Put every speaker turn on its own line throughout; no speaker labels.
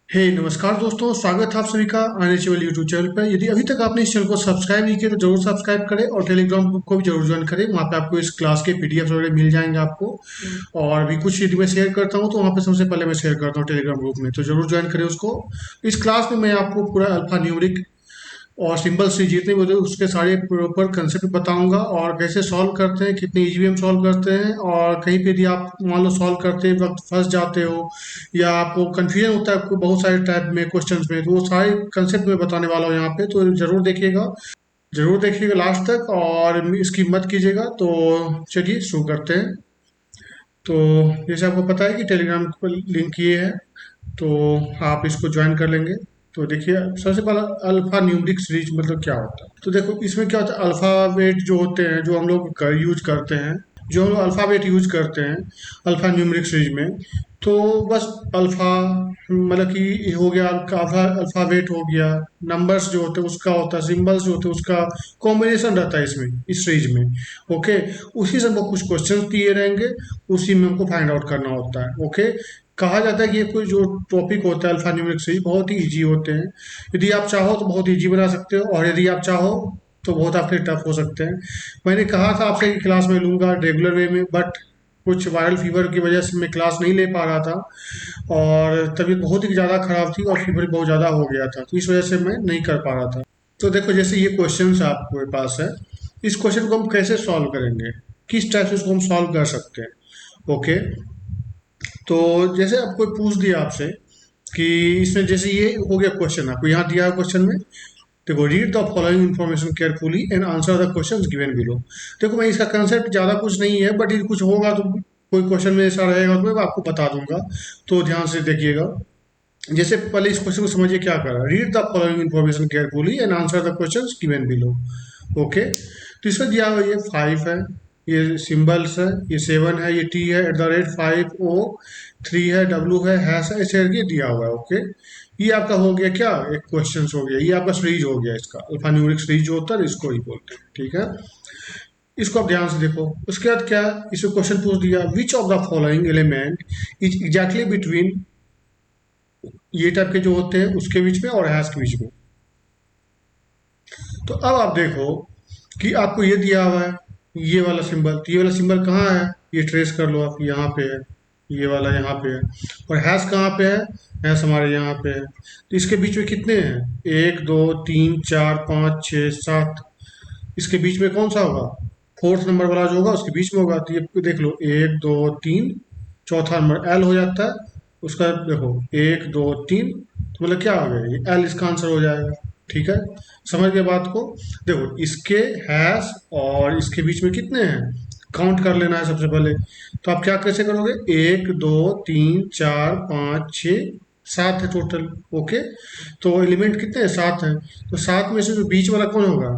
नमस्कार दोस्तों, स्वागत है आप सभी का अनरिचेबल यूट्यूब चैनल पर। यदि अभी तक आपने इस चैनल को सब्सक्राइब नहीं किया तो जरूर सब्सक्राइब करें और टेलीग्राम ग्रुप को भी जरूर ज्वाइन करें। वहाँ पे आपको इस क्लास के पीडीएफ वगैरह मिल जाएंगे आपको। और भी कुछ यदि मैं शेयर करता हूँ तो वहाँ पे सबसे पहले मैं शेयर करता हूँ टेलीग्राम ग्रुप में, तो जरूर ज्वाइन करें उसको। इस क्लास में मैं आपको पूरा अल्फा न्यूमरिक और सिंबल से जितने भी होते हैं उसके सारे प्रॉपर कंसेप्ट बताऊंगा, और कैसे सॉल्व करते हैं, कितने इजी में हम सॉल्व करते हैं। और कहीं पे यदि आप मान लो सॉल्व करते वक्त फंस जाते हो या आपको कंफ्यूजन होता है आपको बहुत सारे टाइप में क्वेश्चंस में, तो वो सारे कंसेप्ट में बताने वाला हूँ यहाँ पे, तो जरूर देखिएगा लास्ट तक और इसकी मत कीजिएगा। तो चलिए शुरू करते हैं। तो जैसे आपको पता है कि टेलीग्राम पर लिंक ये है, तो आप इसको ज्वाइन कर लेंगे। तो देखिए, सबसे पहला अल्फा न्यूमरिक सीरीज मतलब क्या होता है। तो देखो इसमें क्या होता है, अल्फ़ाबेट जो होते हैं जो हम लोग यूज करते हैं, जो हम लोग अल्फ़ाबेट यूज करते हैं अल्फ़ा न्यूमरिक सीरीज में। तो बस अल्फ़ा मतलब कि ये हो गया, अल्फ़ा अल्फ़ाबेट हो गया। नंबर्स जो होते हैं उसका होता है, सिंबल्स जो होते हैं उसका कॉम्बिनेशन रहता है इसमें, इस सीरीज में। ओके, उसी से हमको कुछ क्वेश्चन दिए रहेंगे, उसी में हमको फाइंड आउट करना होता है। ओके, कहा जाता है कि ये कोई जो टॉपिक होता है अल्फा न्यूमेरिक सीरीज बहुत ही इजी होते हैं। यदि आप चाहो तो बहुत इजी बना सकते हो, और यदि आप चाहो तो बहुत आपके टफ हो सकते हैं। मैंने कहा था आपसे कि क्लास में लूंगा रेगुलर वे में, बट कुछ वायरल फीवर की वजह से मैं क्लास नहीं ले पा रहा था, और तबीयत बहुत ही ज़्यादा खराब थी और फीवर बहुत ज़्यादा हो गया था, तो इस वजह से मैं नहीं कर पा रहा था। तो देखो, जैसे ये क्वेश्चन आपके पास है, इस क्वेश्चन को हम कैसे सॉल्व करेंगे, किस टाइप से इसको हम सॉल्व कर सकते हैं। ओके, तो जैसे अब कोई पूछ दिया आपसे कि इसमें जैसे ये हो गया क्वेश्चन, आपको यहाँ दिया है क्वेश्चन में, देखो read the following information carefully and answer the questions given below. देखो मैं इसका कंसेप्ट ज़्यादा कुछ नहीं है, बट ये कुछ होगा तो कोई क्वेश्चन में ऐसा रहेगा तो मैं आपको बता दूंगा, तो ध्यान से देखिएगा। जैसे पहले इस क्वेश्चन को समझिए क्या कर रहा है, read the following information carefully and answer the questions given below. Okay, तो इसमें दिया हुआ ये 5 है, ये सिंबल्स है, ये 7 है, ये टी है, @5 O 3 है, डब्लू है, हैश है, ऐसे करके दिया हुआ है। ओके, ये आपका हो गया क्या, एक क्वेश्चन हो गया, ये आपका सीरीज हो गया, इसका अल्फा न्यूमेरिक सीरीज जो होता है इसको ही बोलते हैं। ठीक है, इसको आप ध्यान से देखो। उसके बाद क्या, इसमें क्वेश्चन पूछ दिया, विच of the following element is exactly between, ये टाइप के जो होते हैं उसके बीच में और हैश के बीच में। तो अब आप देखो कि आपको ये दिया हुआ है, ये वाला सिंबल, तो ये वाला सिंबल कहाँ है, ये ट्रेस कर लो आप, यहाँ पे है, ये वाला यहाँ पे है। और हैश कहाँ पे है, हैश हमारे यहाँ पे है। तो इसके बीच में कितने हैं, 1 2 3 4 5 6 7, इसके बीच में कौन सा होगा, फोर्थ नंबर वाला जो होगा उसके बीच में होगा। तो ये देख लो, 1 2 3, चौथा नंबर एल हो जाता है उसका। देखो 1 2 3, तो मतलब क्या हो गया, ये एल इसका आंसर हो जाएगा। ठीक है, समझ गए बात को। देखो इसके हैश और इसके बीच में कितने हैं, काउंट कर लेना है सबसे पहले। तो आप क्या कैसे करोगे, 1 2 3 4 5 6 7 है टोटल। ओके, तो एलिमेंट कितने हैं, 7 हैं। तो 7 में से जो बीच वाला कौन होगा,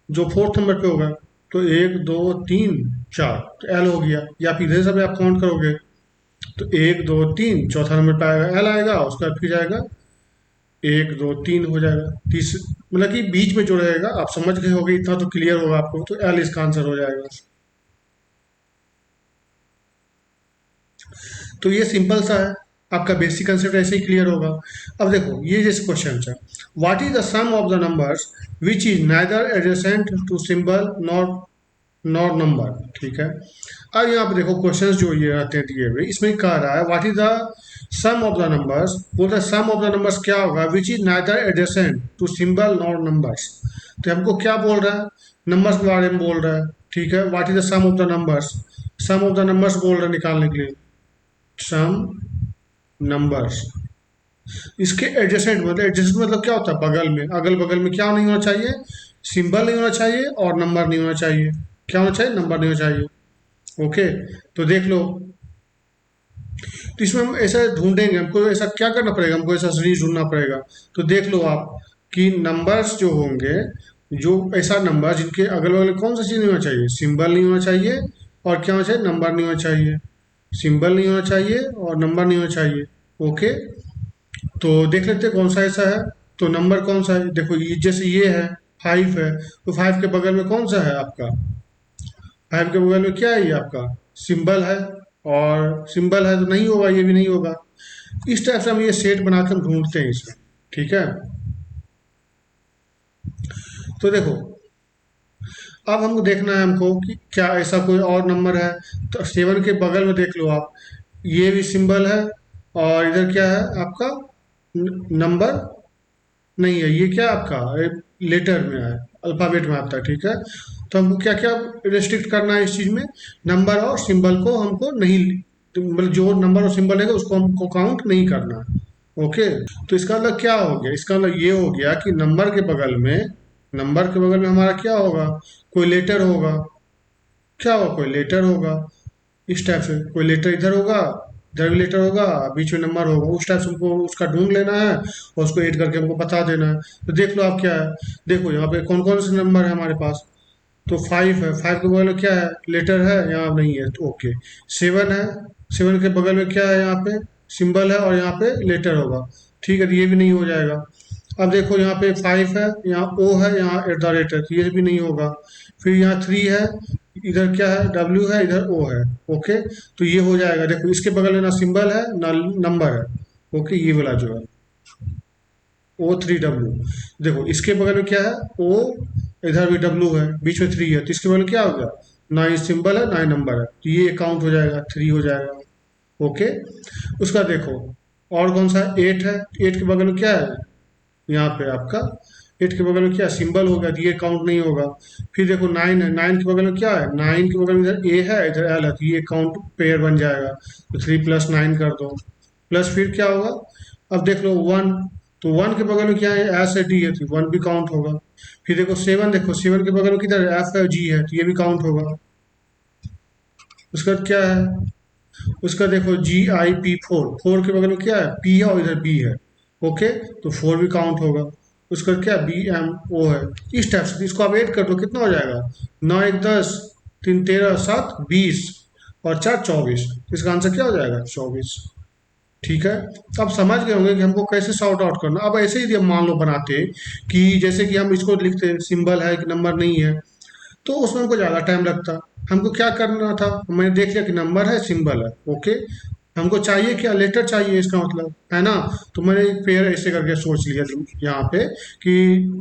जो फोर्थ नंबर पे होगा। तो 1 2 3 4, तो एल हो गया। या फिर इधर से आप काउंट करोगे तो 1 2 3, चौथा नंबर पे आएगा एल आएगा, उसका फिर आएगा 1 2 3 हो जाएगा। तीस मतलब कि बीच में जो रहेगा, आप समझ गए होगे, इतना तो क्लियर होगा आपको, तो एल इसका आंसर हो जाएगा। तो ये सिंपल सा है, आपका बेसिक कंसेप्ट ऐसे ही क्लियर होगा। अब देखो ये जैसे क्वेश्चन है, what is the sum of the numbers which is neither adjacent to symbol nor number. ठीक है, अब यहाँ पे देखो क्वेश्चंस जो ये रहते हैं दिए हुए, इसमें कह रहा है what is the sum of the numbers, बोल रहा है सम ऑफ द नंबर्स क्या होगा, which is neither adjacent to symbol nor numbers. तो हमको क्या बोल रहा है, नंबर्स के बारे में बोल रहा है। ठीक है, what is the sum of the numbers, sum of the numbers बोल रहा है निकालने के लिए, सम नंबर्स। इसके एडजेसेंट मतलब, एडजेसेंट मतलब क्या होता है, बगल में, अगल बगल में क्या नहीं होना चाहिए, सिंबल नहीं होना चाहिए और नंबर नहीं होना चाहिए। क्या होना चाहिए, नंबर नहीं होना चाहिए। ओके, तो देख लो, तो इसमें हम ऐसा ढूंढेंगे, हमको ऐसा क्या करना पड़ेगा, हमको ऐसा सीरीज ढूंढना पड़ेगा। तो देख लो आप कि नंबर्स जो होंगे, जो ऐसा नंबर जिनके अगल बगल कौन सा चीज़ नहीं होना चाहिए, सिंबल नहीं होना चाहिए और क्या होना चाहिए, नंबर नहीं होना चाहिए। सिंबल नहीं होना चाहिए और नंबर नहीं होना चाहिए। ओके, तो देख लेते हैं कौन सा ऐसा है। तो नंबर कौन सा है, देखो ये जैसे ये है, 5 है, तो 5 के बगल में कौन सा है आपका, 5 के बगल में क्या है, ये आपका सिंबल है। और सिंबल है तो नहीं होगा, ये भी नहीं होगा। इस टाइप से हम ये सेट बना के हम ढूंढते हैं इसमें, ठीक है। तो देखो अब हमको देखना है हमको कि क्या ऐसा कोई और नंबर है। तो 7 के बगल में देख लो आप, ये भी सिंबल है, और इधर क्या है आपका नंबर नहीं है, ये क्या आपका लेटर में है, अल्फ़ाबेट में आता है, ठीक है। तो हमको क्या क्या रिस्ट्रिक्ट करना है इस चीज़ में, नंबर और सिंबल को हमको नहीं, मतलब जो नंबर और सिंबल है उसको हमको काउंट नहीं करना है। ओके, तो इसका मतलब क्या हो गया, इसका मतलब ये हो गया कि नंबर के बगल में हमारा क्या होगा, कोई लेटर होगा, क्या होगा, कोई लेटर होगा। इस टाइप से कोई लेटर इधर होगा, इधर भी लेटर होगा, बीच में नंबर होगा, उस टाइप से हमको उसका ढूंढ लेना है और उसको ऐड करके हमको बता देना है। तो देख लो आप क्या है, देखो यहाँ पे कौन कौन से नंबर है हमारे पास। तो 5 है, 5 के बगल में क्या है, लेटर है, यहाँ नहीं है तो ओके। 7 है, 7 के बगल में क्या है, यहाँ पे सिंबल है और यहाँ पे लेटर होगा, ठीक है, तो ये भी नहीं हो जाएगा। अब देखो यहाँ पे 5 है, यहाँ ओ है, यहाँ एट द रेट है, तो ये भी नहीं होगा। फिर यहाँ 3 है, इधर क्या है, डब्ल्यू है, इधर ओ है, ओके, तो ये हो जाएगा। देखो इसके बगल में ना सिंबल है ना नंबर है, ओके, ये वाला जो है O3W। देखो इसके बगल में क्या है, ओ, इधर भी डब्लू है, बीच में 3 है, तो इसके बगल में क्या हो गया, ना ही सिंबल है ना ही नंबर है, तो ये काउंट हो जाएगा, 3 हो जाएगा। ओके, उसका देखो और कौन सा है, 8 है, 8 के बगल में क्या है, यहाँ पे आपका 8 के बगल में क्या सिंबल होगा, तो ये काउंट नहीं होगा। फिर देखो 9 है, 9 के बगल में क्या है, 9 के बगल में इधर ए है, इधर एल है, तो ये काउंट पेयर बन जाएगा, तो 3 + 9 कर दो। प्लस फिर क्या होगा, अब देख लो 1, तो 1 के बगल में क्या है, एस है, डी है, तो 1 भी काउंट होगा। फिर देखो 7, देखो 7 के बगल में किधर है, एफ है, जी है, तो ये भी काउंट होगा। उसका बाद क्या है, उसका देखो GIP4, 4 के बगल में क्या है, पी है और इधर बी है, ओके, तो 4 भी काउंट होगा। उसका क्या, BMO है। इस टाइप से इसको आप ऐड कर दो, कितना हो जाएगा, 9 1 10, 3 13 7 20 और 4 24, इसका आंसर क्या हो जाएगा, 24। ठीक है, तो आप समझ गए होंगे कि हमको कैसे सॉर्ट आउट करना। अब ऐसे ही हम मान लो बनाते कि जैसे कि हम इसको लिखते सिंबल है कि नंबर नहीं है, तो उसमें हमको ज़्यादा टाइम लगता। हमको क्या करना था, मैंने देख लिया कि नंबर है, सिंबल है, ओके, हमको चाहिए क्या, लेटर चाहिए, इसका मतलब है ना। तो मैंने एक पेयर ऐसे करके सोच लिया यहाँ पे कि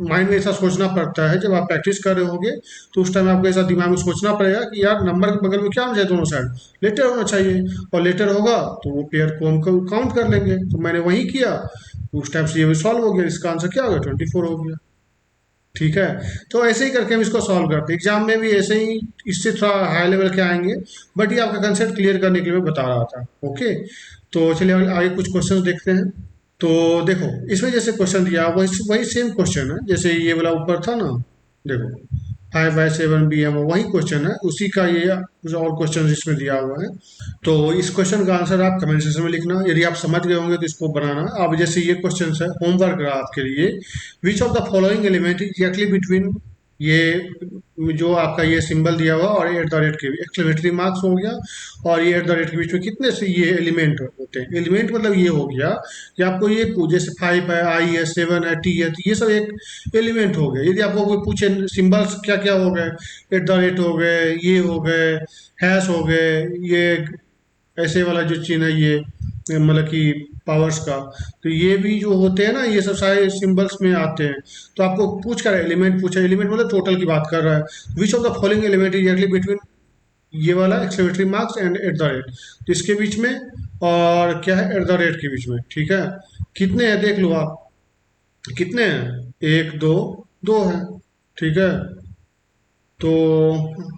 माइंड में ऐसा सोचना पड़ता है, जब आप प्रैक्टिस कर रहे होगे तो उस टाइम आपको ऐसा दिमाग में सोचना पड़ेगा कि यार नंबर के बगल में क्या होना चाहिए, दोनों साइड लेटर होना चाहिए, और लेटर होगा तो वो पेयर को हम काउंट कर लेंगे। तो मैंने वही किया, तो उस टाइम से ये भी सॉल्व हो गया, इसका आंसर क्या हो गया, 24 हो गया। ठीक है, तो ऐसे ही करके हम इसको सॉल्व करते हैं। एग्जाम में भी ऐसे ही, इससे थोड़ा हाई लेवल के आएंगे, बट ये आपका कंसेप्ट क्लियर करने के लिए मैं बता रहा था। ओके, तो चलिए आगे कुछ क्वेश्चंस देखते हैं। तो देखो इसमें जैसे क्वेश्चन दिया वही वही सेम क्वेश्चन है जैसे ये वाला ऊपर था ना, देखो 5/7 BM, वही क्वेश्चन है, उसी का ये कुछ और क्वेश्चन इसमें दिया हुआ है। तो इस क्वेश्चन का आंसर आप कमेंट सेक्शन में लिखना, यदि आप समझ गए होंगे तो इसको बनाना। अब जैसे ये क्वेश्चन है, होमवर्क रहा आपके लिए, विच of the following element exactly between, ये जो आपका ये सिंबल दिया हुआ और एट द रेट के एक्सक्लेमेटरी मार्क्स हो गया, और ये एट द रेट के बीच में कितने से ये एलिमेंट होते हैं। एलिमेंट मतलब ये हो गया कि आपको ये जैसे 5 है, आई है, 7 है, टी है, तो ये सब एक एलिमेंट हो गया। यदि आपको कोई पूछे सिंबल्स क्या क्या हो गए, एट द रेट हो गए, ये हो गए, हैश हो गए, ये ऐसे वाला जो चिन्ह है ये मतलब कि पावर्स का, तो ये भी जो होते हैं ना, ये सब सारे सिंबल्स में आते हैं। तो आपको पूछ कर एलिमेंट पूछा, एलिमेंट मतलब टोटल की बात कर रहा है। विच of the following element exactly between ये वाला exclamatory marks and eight the rate, तो इसके बीच में और क्या है, एट द रेट के बीच में, ठीक है। कितने हैं देख लो आप, कितने हैं, एक दो, दो है, ठीक है। तो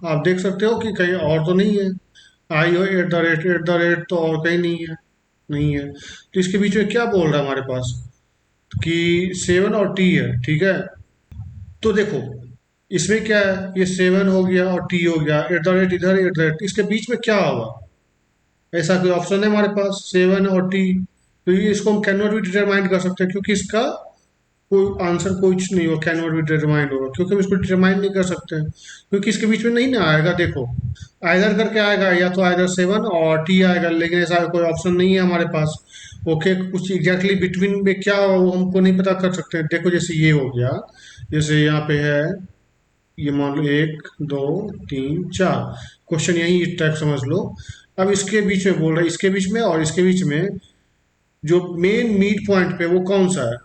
आप देख सकते हो कि कहीं और तो नहीं है, आई हो एट द रेट तो और कहीं नहीं है, नहीं है। तो इसके बीच में क्या बोल रहा है हमारे पास कि 7 और टी है, ठीक है। तो देखो इसमें क्या है, ये 7 हो गया और टी हो गया, एट द रेट इधर, एट द रेट, इसके बीच में क्या होगा, ऐसा कोई ऑप्शन है हमारे पास, 7 और टी। तो ये इसको हम कैन नॉट बी डिटरमाइन कर सकते हैं, क्योंकि इसका कोई आंसर कुछ नहीं हो, कैन नॉट बी डिटरमाइंड होगा, क्योंकि हम इसको डिटरमाइन नहीं कर सकते हैं, क्योंकि इसके बीच में नहीं ना आएगा। देखो आइदर करके आएगा, या तो आइदर 7 और टी आएगा, लेकिन ऐसा कोई ऑप्शन नहीं है हमारे पास। ओके, कुछ एग्जैक्टली बिटवीन में क्या हो वो हमको नहीं पता कर सकते हैं। देखो जैसे ये हो गया, जैसे यहाँ पे है, ये मान लो 1 2 3 4, क्वेश्चन यही इस टाइप समझ लो। अब इसके बीच में बोल रहा है, इसके बीच में और इसके बीच में जो मेन मीड पॉइंट पे वो कौन सा है?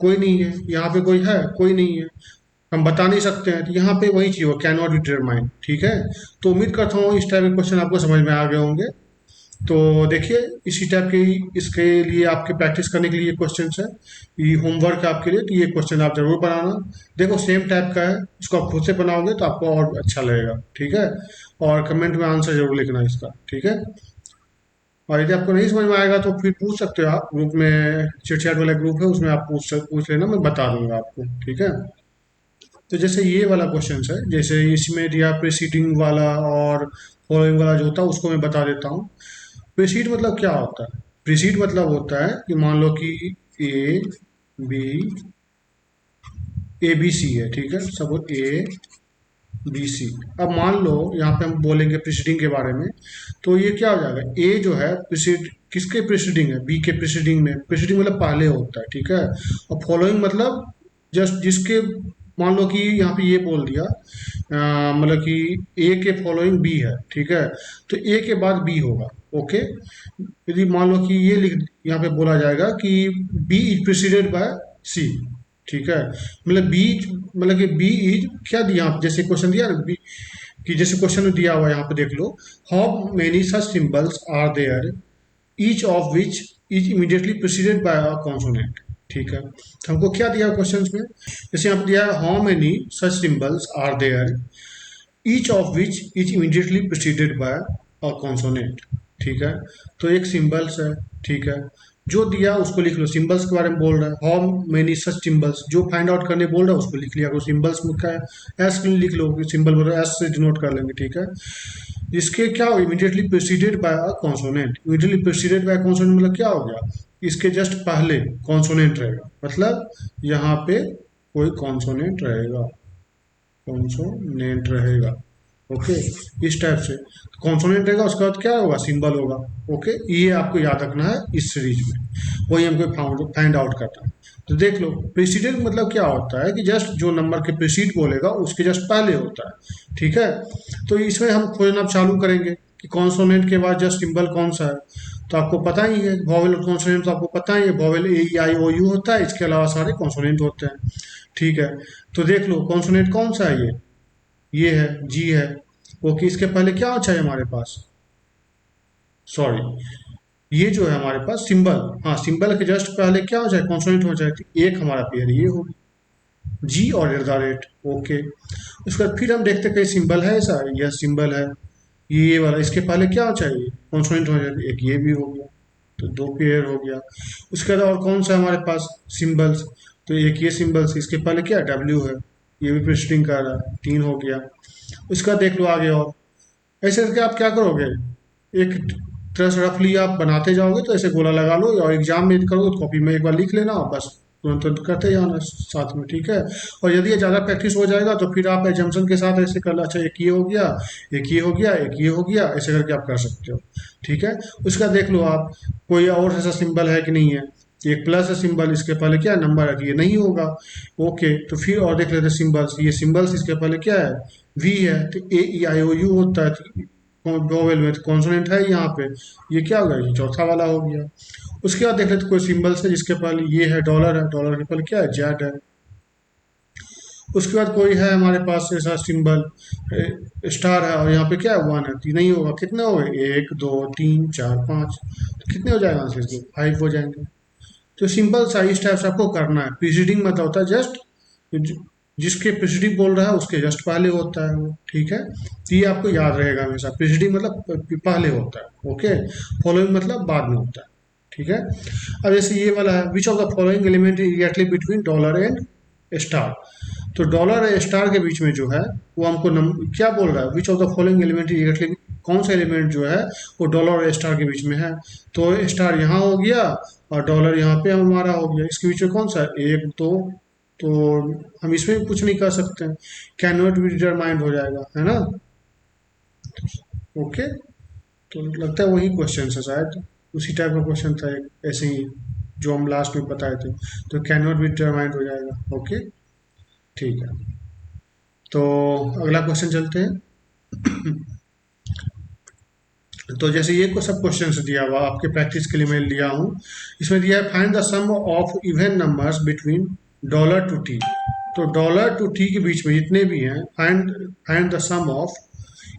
कोई नहीं है। यहाँ पे कोई है? कोई नहीं है। हम बता नहीं सकते हैं, तो यहाँ पे वही चीज़ हो, कैन नॉट बी डिटरमाइन। ठीक है। तो उम्मीद करता हूँ इस टाइप के क्वेश्चन आपको समझ में आ गए होंगे। तो देखिए, इसी टाइप के इसके लिए आपके प्रैक्टिस करने के लिए क्वेश्चन है, ये होमवर्क है आपके लिए, तो ये क्वेश्चन आप जरूर बनाना। देखो सेम टाइप का है, इसको आप खुद से बनाओगे तो आपको और अच्छा लगेगा। ठीक है। और कमेंट में आंसर जरूर लिखना इसका। ठीक है। और यदि आपको नहीं समझ में आएगा तो फिर पूछ सकते हो आप, ग्रुप में चिट चैट वाला ग्रुप है, उसमें आप पूछ लेना, मैं बता दूंगा आपको। ठीक है। तो जैसे ये वाला क्वेश्चन है, जैसे इसमें दिया प्रीसीडिंग वाला और फॉलोइंग वाला जो होता है उसको मैं बता देता हूँ। प्रीसीड मतलब क्या होता है? प्रीसीड मतलब होता है कि मान लो कि A B A B C है। ठीक है। सब ए बी सी। अब मान लो यहाँ पे हम बोलेंगे प्रीसीडिंग के बारे में, तो ये क्या हो जाएगा? ए जो है प्रीसीड किसके प्रीसीडिंग है? बी के प्रीसीडिंग में। प्रीसीडिंग मतलब पहले होता है। ठीक है। और फॉलोइंग मतलब जस्ट जिसके, मान लो कि यहाँ पे ये बोल दिया, मतलब कि ए के फॉलोइंग बी है। ठीक है। तो ए के बाद बी होगा। ओके। यदि मान लो कि ये लिख, यहाँ पे बोला जाएगा कि बी इज प्रिसीडेड बाय सी। ठीक है। मतलब बी, मतलब कि बी इज क्या दिया, जैसे क्वेश्चन दिया ना बी, कि जैसे क्वेश्चन दिया हुआ है यहाँ पे देख लो, how many such symbols are there each of which is immediately preceded by a consonant. ठीक है। तो हमको क्या दिया क्वेश्चन में? जैसे यहाँ पे दिया है how many such symbols are there each of which is immediately preceded by a consonant. ठीक है। तो एक सिंबल्स है। ठीक है। जो दिया उसको लिख लो, सिंबल्स के बारे में बोल रहा है, हाउ मेनी सच सिंबल्स, जो फाइंड आउट करने बोल रहा है उसको लिख लिया करो। सिंबल्स में क्या है, एस के लिए लिख लो, सिंबल बोल रहा है एस से डिनोट कर लेंगे। ठीक है। इसके क्या हो, immediately preceded by a consonant. Immediately preceded bye consonant मतलब क्या हो गया? इसके जस्ट पहले कॉन्सोनेंट रहेगा, मतलब यहाँ पे कोई कॉन्सोनेंट रहेगा, कॉन्सोनेंट रहेगा। ओके। इस टाइप से कॉन्सोनेंट रहेगा, उसके बाद क्या होगा? सिंबल होगा। ओके। ये आपको याद रखना है इस सीरीज में, वही हमको फाइंड आउट करना है। तो देख लो, प्रीसीडेंट मतलब क्या होता है कि जस्ट जो नंबर के प्रीसीड बोलेगा उसके जस्ट पहले होता है। ठीक है। तो इसमें हम खोजना चालू करेंगे कि कॉन्सोनेंट के बाद जस्ट सिंबल कौन सा है। तो आपको पता ही है वॉवेल और कॉन्सोनेंट, तो आपको पता ही है vowel A E I O you होता है, इसके अलावा सारे कॉन्सोनेंट होते हैं। ठीक है। तो देख लो कॉन्सोनेंट कौन सा है, ये है, जी है। ओके। इसके पहले क्या चाहिए हमारे पास? सॉरी, ये जो है हमारे पास सिंबल, हाँ सिंबल के जस्ट पहले क्या हो जाए? कॉन्सोनेंट हो जाए। तो एक हमारा पेयर ये होगी, जी और एट द रेट। ओके। उसके बाद फिर हम देखते कहीं सिंबल है ऐसा, यह सिंबल है, ये वाला, इसके पहले क्या चाहिए? कॉन्सोनेंट हो जाए। एक ये भी हो गया, तो दो पेयर हो गया। उसके बाद और कौन सा हमारे पास सिंबल्स? तो एक ये सिंबल्स, इसके पहले क्या डब्ल्यू है, ये भी प्रिस्टिंग कर रहा है, तीन हो गया। उसका देख लो आगे। और ऐसे करके आप क्या करोगे, एक तरह से रफली आप बनाते जाओगे, तो ऐसे गोला लगा लो, और एग्जाम में करोगे तो कॉपी में एक बार लिख लेना, और बस तुरंत तुरंत करते जाना साथ में। ठीक है। और यदि ये ज़्यादा प्रैक्टिस हो जाएगा तो फिर आप एजम्पशन के साथ ऐसे कर लो, अच्छा एक ये हो गया, एक ये हो गया, एक ये हो गया, ऐसे करके आप कर सकते हो। ठीक है। उसका देख लो आप, कोई और ऐसा सिंबल है कि नहीं है? एक प्लस है सिंबल, इसके पहले क्या नंबर है, कि ये नहीं होगा। ओके। तो फिर और देख लेते सिंबल्स, ये सिंबल्स इसके पहले क्या है? वी है। तो ए ई आई ओ यू होता है वोवेल में, तो कॉन्सोनेंट है यहाँ पे, ये क्या हो गया? ये चौथा वाला हो गया। उसके बाद देख लेते कोई सिंबल्स है जिसके पहले ये है, डॉलर है, डॉलर के पहले क्या है? जेड है। उसके बाद कोई है हमारे पास ऐसा सिंबल, स्टार है, और यहाँ पे क्या है? वन है, तो ये नहीं होगा। कितने हो गए? एक दो तीन चार पाँच, तो कितने हो जाएगा आंसर इसके? फाइव हो जाएंगे। तो सिंपल सा इस टाइप से आपको करना है। प्रीसीडिंग मतलब होता है जस्ट जिसके प्रीसीडिंग बोल रहा है उसके जस्ट पहले होता है वो। ठीक है। तो ये आपको याद रहेगा हमेशा, प्रीसीडिंग मतलब पहले होता है। ओके। फॉलोइंग मतलब बाद में होता है। ठीक है। अब जैसे ये वाला है, विच of the following element is exactly between dollar and star. तो डॉलर और स्टार के बीच में जो है, वो हमको क्या बोल रहा है? विच of the following element is exactly, कौन सा एलिमेंट जो है वो डॉलर और स्टार के बीच में है? तो स्टार यहाँ हो गया, और डॉलर यहाँ पे हमारा हो गया। इसके बीच में कौन सा है? एक दो। तो हम इसमें भी कुछ नहीं कर सकते हैं, कैन नॉट बी डिटरमाइंड हो जाएगा, है ना? ओके। तो लगता है वही क्वेश्चन है शायद, उसी टाइप का क्वेश्चन था एक, ऐसे ही जो हम लास्ट में बताए थे। तो कैन नॉट बी डिटरमाइंड हो जाएगा। ओके। ठीक है। तो अगला क्वेश्चन चलते हैं। तो जैसे ये को सब क्वेश्चन दिया हुआ आपके प्रैक्टिस के लिए मैं लिया हूँ। इसमें दिया है find the sum of even numbers between dollar to T. तो डॉलर टू टी के बीच में जितने भी हैं, find find the sum of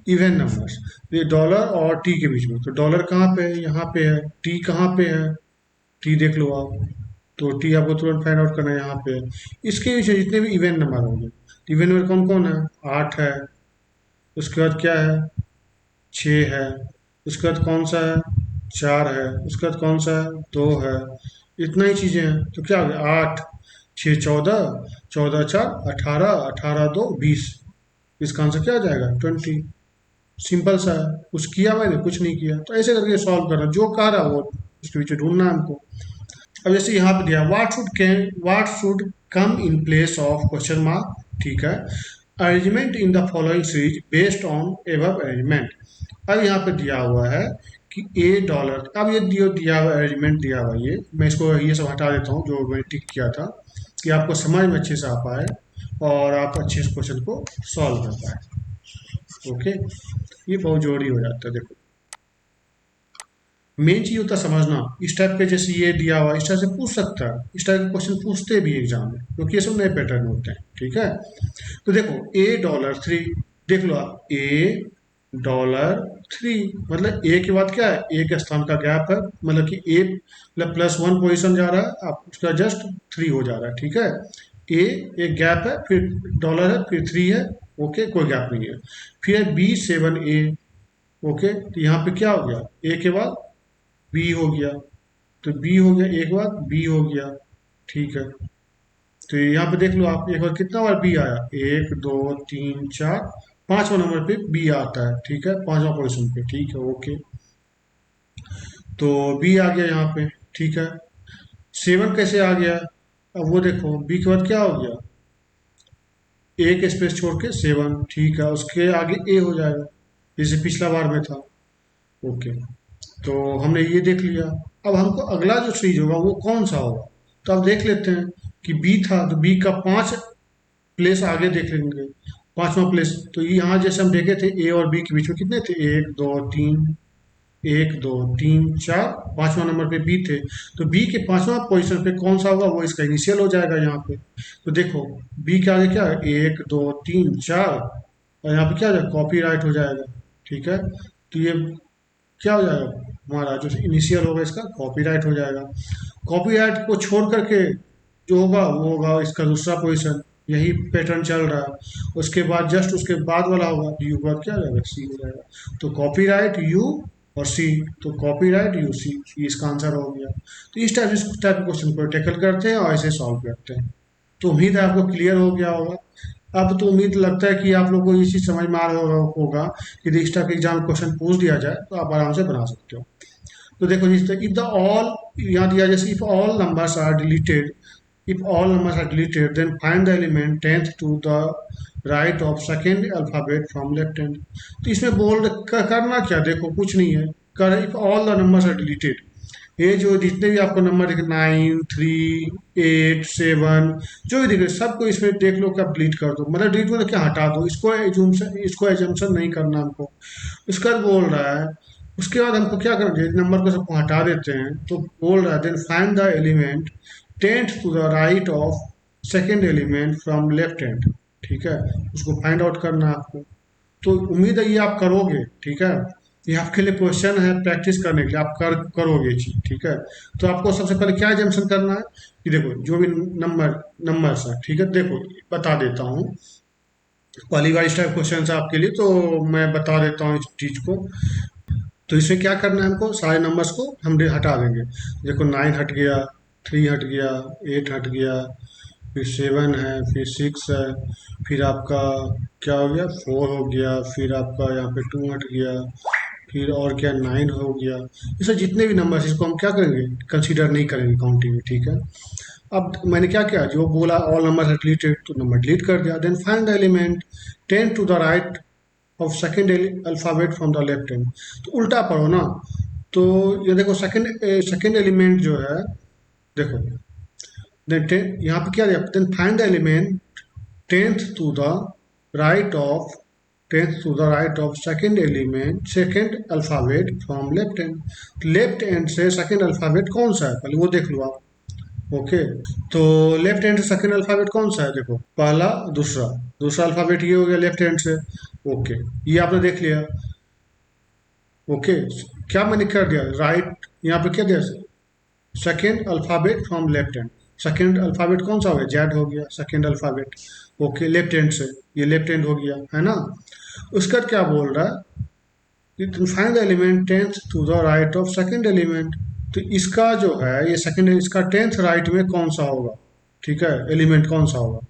even numbers. ये डॉलर और टी के बीच में, तो डॉलर कहाँ पे है, यहाँ पे है। टी कहाँ पे है, टी देख लो आप। तो टी आपको तुरंत फाइंड आउट करना है, यहाँ पे है। इसके बीच में जितने भी इवन नंबर होंगे, इवन नंबर कौन कौन है, 8 है, उसके बाद क्या है, 6 है, उसके बाद कौन सा है, 4 है, उसके बाद कौन सा है, 2 है। इतना ही चीज़ें हैं, तो क्या हो गया, 8 6 14, 14 4 18, 18 2 20। इसका आंसर क्या आ जाएगा, 20। सिंपल सा है, कुछ किया मैंने, कुछ नहीं किया। तो ऐसे करके सॉल्व करना, जो कह रहा है वो उसके पीछे ढूंढना है हमको। अब जैसे यहाँ पे दिया what should come in place of question mark, ठीक है। Arrangement in the following series based on above arrangement. अब यहाँ पे दिया हुआ है कि $, अब ये दिया हुआ अरेंजमेंट दिया हुआ, ये मैं इसको ये सब हटा देता हूँ जो मैंने टिक किया था, कि आपको समझ में अच्छे से आ पाए और आप अच्छे से क्वेश्चन को सॉल्व कर पाए। ओके, ये बहुत जरूरी हो जाता है। देखो, मेन चीज होता है समझना। इस टाइप के जैसे ये दिया हुआ, इस टाइप से पूछ सकता है, इस टाइप के क्वेश्चन पूछते भी एग्जाम में, क्योंकि ये सब नए पैटर्न होते हैं, ठीक है। तो देखो $3, देख लो आप, $3, मतलब ए के बाद क्या है, एक स्थान का गैप है, मतलब कि ए मतलब +1 पोजीशन जा रहा है, आप उसका जस्ट 3 हो जा रहा है, ठीक है। ए एक गैप है, फिर डॉलर है, फिर 3 है, ओके, कोई गैप नहीं है। फिर है B7A, ओके, तो यहाँ पे क्या हो गया, ए के बाद बी हो गया, तो बी हो गया, एक बार बी हो गया, ठीक है। तो यहाँ पे देख लो आप, एक बार कितना बार बी आया, 1 2 3 4, 5वां नंबर पे बी आता है, ठीक है, 5वां पोजीशन पे, ठीक है, ओके। तो बी आ गया यहाँ पे, ठीक है। 7 कैसे आ गया, अब वो देखो, बी के बाद क्या हो गया, एक स्पेस छोड़ के 7, ठीक है, उसके आगे ए हो जाएगा, जैसे पिछला बार में था, ओके। तो हमने ये देख लिया। अब हमको अगला जो सीरीज होगा वो कौन सा होगा, तो अब देख लेते हैं कि बी था, तो बी का 5 प्लेस आगे देख लेंगे, 5वां प्लेस। तो यहाँ जैसे हम देखे थे, ए और बी के बीच में कितने थे, 1 2 3, 1 2 3 4, 5वां नंबर पे बी थे। तो बी के 5वां पोजीशन पे कौन सा होगा, वो इसका इनिशियल हो जाएगा यहाँ पे। तो देखो, बी के आगे क्या है, 1 2 3 4, और यहाँ पे क्या हो जाएगा, कॉपी राइट हो जाएगा, ठीक है। तो ये क्या हो जाएगा, हमारा जो इनिशियल होगा इसका कॉपीराइट हो जाएगा। कॉपीराइट को छोड़ करके जो होगा वो होगा इसका दूसरा पोजीशन, यही पैटर्न चल रहा है। उसके बाद जस्ट उसके बाद वाला होगा, यू का क्या हो जाएगा, सी हो जाएगा। तो कॉपीराइट यू और सी, तो कॉपीराइट यू सी, इसका आंसर हो गया। तो इस टाइप क्वेश्चन को टैकल करते हैं और ऐसे सॉल्व करते हैं। तो उम्मीद है आपको क्लियर हो गया होगा। अब तो उम्मीद लगता है कि आप लोगों को ये चीज़ समझ में आ रहा होगा कि यदि इस टाइप के एग्जाम क्वेश्चन पूछ दिया जाए तो आप आराम से बना सकते हो। तो देखो, जिस तरह इफ द ऑल, यहाँ दिया जैसे if all numbers are deleted, if all numbers are deleted then find the element 10th to the right of second alphabet from left hand. तो इसमें करना क्या, देखो कुछ नहीं है, कर if all the numbers are deleted, ये जो जितने भी आपको नंबर दिखे, 9 3 8 7, जो भी दिखे सबको इसमें देख लो कि आप डिलीट कर दो, मतलब डिलीट मतलब क्या, हटा दो, इसको एजम्पशन नहीं करना हमको। उसके बाद बोल रहा है, उसके बाद हमको क्या करना चाहिए, नंबर को सबको हटा देते हैं, तो बोल रहा है then find the element 10th to the right of second element from left hand, ठीक है, उसको फाइंड आउट करना है आपको। तो उम्मीद है ये आप करोगे, ठीक है। ये आपके लिए क्वेश्चन है प्रैक्टिस करने के लिए, आप करोगे ये चीज, ठीक है। तो आपको सबसे पहले क्या एजम्पशन करना है कि देखो, जो भी नंबर्स है, ठीक है, देखो बता देता हूँ। पहली बार इस टाइप क्वेश्चन है आपके लिए, तो मैं बता देता हूँ इस चीज को। तो इसमें क्या करना है, हमको सारे नंबर्स को हम हटा देंगे। देखो, 9 हट गया, 3 हट गया, 8 हट गया, फिर 7 है, फिर 6 है, फिर आपका क्या हो गया, 4 हो गया, फिर आपका यहाँ पे 2 हट गया, फिर और क्या, 9 हो गया। इसमें जितने भी नंबर इसको हम क्या करेंगे, कंसीडर नहीं करेंगे काउंटिंग में, ठीक है। अब मैंने क्या किया, जो बोला ऑल नंबर है डिलीटेड, तो नंबर डिलीट कर दिया। Then find the element 10 to the right of second alphabet from the left hand. तो उल्टा पढ़ो ना। तो ये देखो, सेकेंड एलिमेंट जो है, देखो, देन यहाँ पे क्या दिया, then find the element 10th to the right of tenth to the right of second alphabet from left hand. Left hand से सेकेंड अल्फाबेट कौन सा है पहले वो देख लो आप। ओके, तो लेफ्ट हैंड से सेकेंड अल्फाबेट कौन सा है, देखो पहला दूसरा, दूसरा अल्फाबेट ये हो गया लेफ्ट हैंड से। ओके, ये आपने देख लिया। ओके, क्या मैंने कर दिया राइट, यहाँ पे क्या दिया, second alphabet from left hand. Second alphabet कौन सा हो गया, जेड हो गया second alphabet. Okay, left hand से, ये लेफ्ट हैंड हो गया है ना। उसका क्या बोल रहा है, find the element tenth to the right of second element. तो इसका जो है ये सेकेंड, इसका टेंथ राइट में कौन सा होगा, ठीक है, एलिमेंट कौन सा होगा।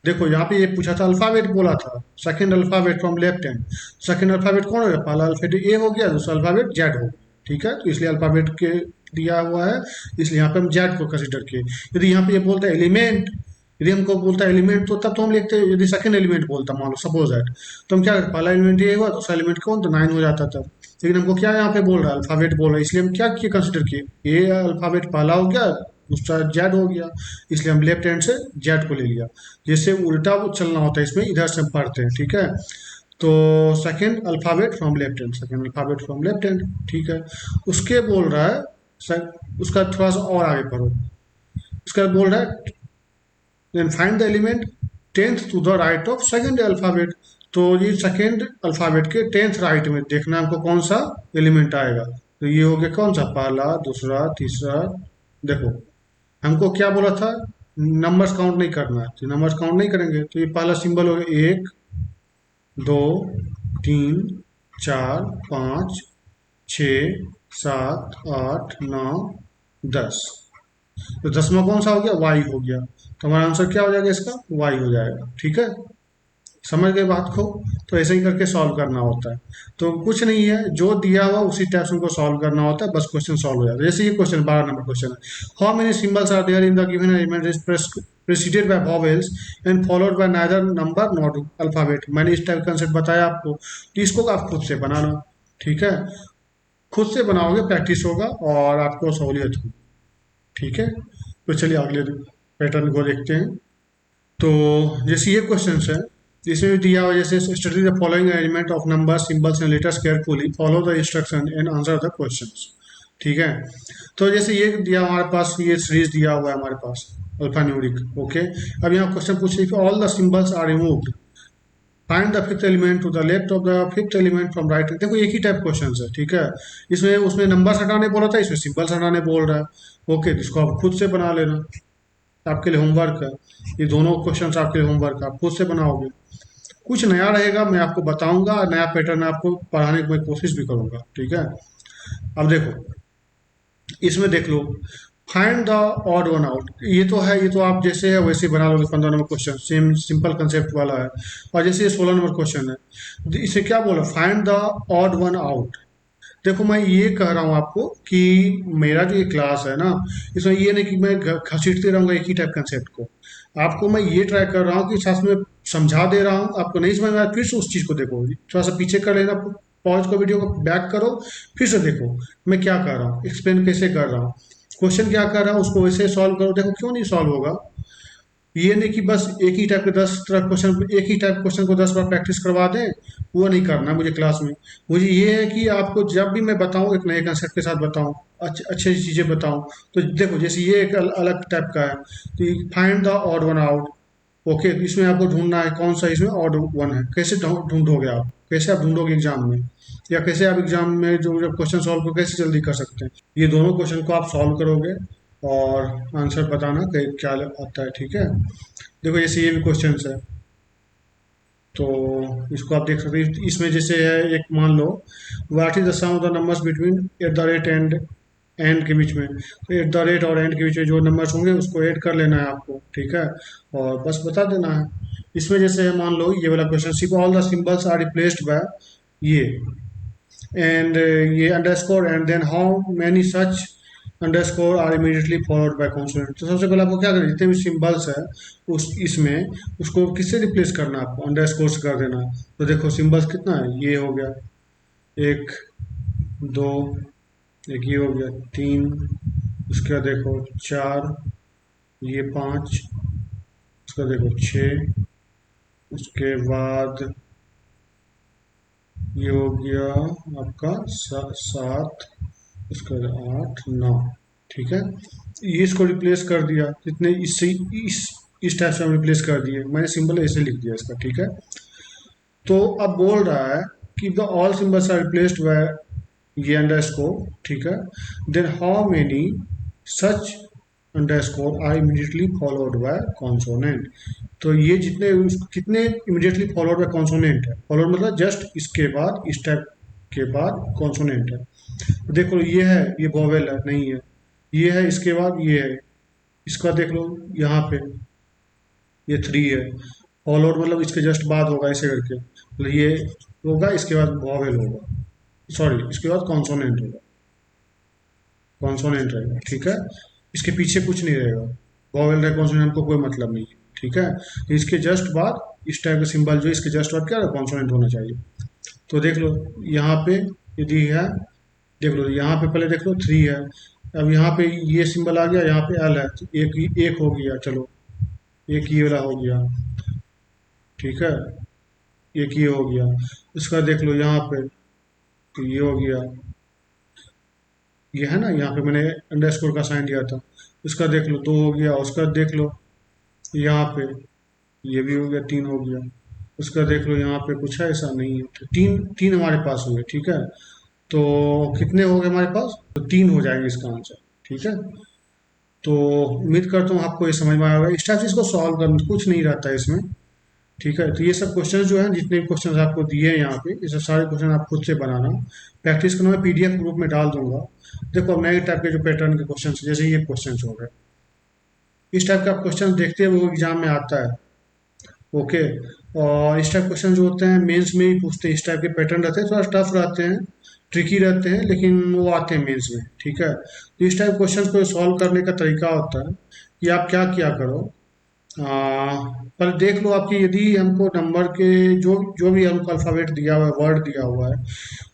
देखो यहाँ पे ये पूछा था अल्फाबेट बोला था, second alphabet from left hand. Second alphabet कौन हो गया, पहला अल्फाबेट ए हो गया, दूसरा अल्फाबेट जेड हो गया, ठीक है, तो इसलिए अल्फाबेट के दिया हुआ है, इसलिए यहाँ पे हम जेड को कंसिडर किए। यदि यहाँ पे ये बोलता है एलिमेंट, यदि हमको बोलता है एलिमेंट तो तब तो हम लिखते हैं, यदि सेकंड एलिमेंट बोलता मान लो सपोज दैट, तो हम क्या करते, पहला एलिमेंट ये हुआ, दूसरा एलिमेंट कौन, तो 9 हो जाता था। लेकिन हमको क्या यहाँ पे बोल रहा है, अल्फाबेट बोल रहा है, इसलिए हम क्या किए, कंसिडर किए ये अल्फाबेट पहला हो गया, दूसरा जेड हो गया, इसलिए हम लेफ्ट हैंड से जेड को ले लिया। जैसे उल्टा चलना होता है इसमें, इधर से पढ़ते हैं, ठीक है। तो second alphabet from left hand, second alphabet from left hand, ठीक है। उसके बोल रहा है उसका थोड़ा सा और आगे पढ़ो, उसका बोल रहा है then find the element tenth to the right of second alphabet. तो ये सेकेंड अल्फाबेट के टेंथ राइट में देखना हमको कौन सा एलिमेंट आएगा। तो ये हो गया कौन सा, पहला दूसरा तीसरा। देखो हमको क्या बोला था, नंबर्स काउंट नहीं करना है, तो नंबर्स काउंट नहीं करेंगे, तो ये पहला सिंबल हो गया 1 2 3 4 5 6 7 8 9 10। तो 10वां कौन सा हो गया, वाई हो गया। तो हमारा आंसर क्या हो जाएगा इसका, वाई हो जाएगा, ठीक है। समझ गए बात को। तो ऐसे ही करके सॉल्व करना होता है। तो कुछ नहीं है, जो दिया हुआ उसी टाइप से उनको सॉल्व करना होता है, बस क्वेश्चन सॉल्व हो जाता है। जैसे ये क्वेश्चन 12 नंबर क्वेश्चन है, how many symbols are there in the given element is preceded by vowels and followed by neither number not alphabet. मैंने इस टाइप कंसेप्ट बताया आपको, तो इसको आप खुद से बनाना, ठीक है। खुद से बनाओगे प्रैक्टिस होगा और आपको सहूलियत होगी, ठीक है। तो चलिए अगले पैटर्न को देखते हैं। तो जैसे ये क्वेश्चन है, इसमें भी दिया हुआ जैसे study the following element of number symbols and letters carefully, follow the instruction and answer the questions, ठीक है। तो जैसे ये दिया हमारे पास, ये सीरीज दिया हुआ है हमारे पास अल्फा न्यूरिक। ओके, अब यहाँ क्वेश्चन पूछ रही है all the symbols are removed, find the fifth element to the left of the fifth element from right. देखो एक ही टाइप क्वेश्चन है, ठीक है। इसमें उसमें नंबर हटाने बोला था, इसमें सिंबल्स हटाने बोल रहा है। ओके, तो इसको आप खुद से बना लेना, आपके लिए होमवर्क है। ये दोनों क्वेश्चन आपके लिए होमवर्क है, आप खुद से बनाओगे। कुछ नया रहेगा मैं आपको बताऊंगा, नया पैटर्न आपको पढ़ाने की मैं कोशिश भी करूंगा, ठीक है। अब देखो इसमें देख लो, find the odd one out, ये तो है, ये तो आप जैसे है वैसे बना लोगे। 15 number question same simple concept वाला है। और जैसे ये 16 नंबर क्वेश्चन है, तो इसे क्या बोला, find the odd one out. देखो मैं ये कह रहा हूँ आपको कि मेरा जो ये क्लास है ना, इसमें ये नहीं कि मैं घसीटते रहूंगा एक ही टाइप कंसेप्ट को। आपको मैं ये ट्राई कर रहा हूँ कि साथ में समझा दे रहा हूँ, आपको नहीं समझ में आया फिर से उस चीज़ को देखो, थोड़ा सा पीछे कर लेना, पॉज को, वीडियो को बैक करो, फिर से देखो मैं क्या कर रहा हूँ, एक्सप्लेन कैसे कर रहा हूँ, क्वेश्चन क्या कर रहा हूँ, उसको वैसे सॉल्व करो। देखो क्यों नहीं सॉल्व होगा। ये नहीं कि बस एक ही टाइप के 10 तरह क्वेश्चन, एक ही टाइप क्वेश्चन को 10 बार प्रैक्टिस करवा दें, वो नहीं करना मुझे क्लास में। मुझे ये है कि आपको जब भी मैं बताऊं एक नए कंसेप्ट के साथ बताऊं, अच्छी अच्छी चीज़ें बताऊं। तो देखो जैसे ये एक अलग टाइप का है, तो find the odd one out. Okay, इसमें आपको ढूंढना है कौन सा इसमें ऑड वन है। कैसे ढूंढोगे आप, कैसे आप ढूंढोगे एग्जाम में, या कैसे आप एग्जाम में जो जब क्वेश्चन सॉल्व को कैसे जल्दी कर सकते हैं। ये दोनों क्वेश्चन को आप सॉल्व करोगे और आंसर बताना कि क्या आता है, ठीक है। देखो जैसे ये भी क्वेश्चन है, तो इसको आप देख सकते हैं। इसमें जैसे है एक मान लो, what is the sum of the numbers between at the rate and and के बीच में। तो एट द रेट और एंड के बीच में जो नंबर्स होंगे उसको ऐड कर लेना है आपको, ठीक है, और बस बता देना है। इसमें जैसे है मान लो ये वाला क्वेश्चन, सिर्फ all the symbols are replaced by ये एंड ये underscore and then how many such underscore are immediately followed by consonant. तो सबसे पहले आपको क्या करना है, जितने भी सिंबल्स है उस इसमें उसको किससे रिप्लेस करना है, आपको अंडरस्कोर से कर देना है। तो देखो सिंबल्स कितना है, ये हो गया 1 2, एक ये हो गया 3, उसके बाद देखो 4, ये 5, उसका देखो 6, उसके बाद ये हो गया आपका 7, इसका 8, 9, ठीक है। ये इसको रिप्लेस कर दिया, कितने इससे इस टाइप से हम रिप्लेस कर दिए, मैंने सिंबल ऐसे लिख दिया इसका, ठीक है। तो अब बोल रहा है कि the all symbols are replaced by ये अंडरस्कोर, ठीक है। Then how many such underscore are immediately followed by consonant. तो ये जितने कितने इमीडिएटली फॉलोड बाय कॉन्सोनेंट है, फॉलोड मतलब जस्ट इसके बाद, इस टाइप के बाद कॉन्सोनेंट है। तो देख लो ये है, ये वोवेल है नहीं है, ये है इसके बाद ये है, इसका देख लो यहाँ पे ये 3 है, फॉलोड मतलब इसके जस्ट बाद होगा ऐसे करके, मतलब ये होगा इसके बाद वोवेल होगा, सॉरी इसके बाद कॉन्सोनेंट होगा, कॉन्सोनेंट रहेगा, ठीक है। इसके पीछे कुछ नहीं रहेगा, वोवेल रहे कॉन्सोनेंट को कोई मतलब नहीं है, ठीक है। तो इसके जस्ट बाद इस टाइप का सिंबल जो इसके जस्ट बाद क्या कॉन्सोनेंट होना चाहिए। तो देख लो यहाँ पे यदि है, देख लो यहाँ पे पहले देख लो 3 है, अब यहाँ पे ये सिंबल आ गया, यहाँ पे एल है, तो एक हो गया, चलो एक ये वाला हो गया, ठीक है, एक ये हो गया। इसका देख लो यहाँ पे, तो ये हो गया, ये है ना, यहाँ पे मैंने अंडरस्कोर का साइन दिया था, उसका देख लो 2 हो गया, उसका देख लो यहाँ पे ये भी हो गया, 3 हो गया। उसका देख लो यहाँ पे कुछ है ऐसा नहीं है, तो तीन तीन हमारे पास हुए, ठीक है। तो कितने हो गए हमारे पास, तो 3 हो जाएंगे इसका आंसर, ठीक है। तो उम्मीद करता हूँ आपको ये समझ में आएगा, इस टाइप से इसको सॉल्व करना कुछ नहीं रहता है इसमें, ठीक है। तो ये सब क्वेश्चन जो है, जितने भी क्वेश्चन आपको दिए हैं यहाँ पे, ये सब सारे क्वेश्चन आप खुद से बनाना, प्रैक्टिस करना, मैं पीडीएफ ग्रुप में डाल दूंगा। देखो नए टाइप के जो पैटर्न के क्वेश्चन, जैसे ये क्वेश्चन हो गए, इस टाइप का क्वेश्चन देखते हैं वो एग्जाम में आता है, ओके। और इस टाइप क्वेश्चन जो होते हैं मेंस में ही पूछते हैं, इस टाइप के पैटर्न रहते हैं, थोड़ा टफ रहते हैं, ट्रिकी रहते हैं, लेकिन वो आते हैं मेंस में, ठीक है। तो इस टाइप क्वेश्चन को सॉल्व करने का तरीका होता है कि आप क्या किया करो, पर देख लो आपकी, यदि हमको नंबर के जो जो भी हमको अल्फ़ाबेट दिया हुआ है, वर्ड दिया हुआ है,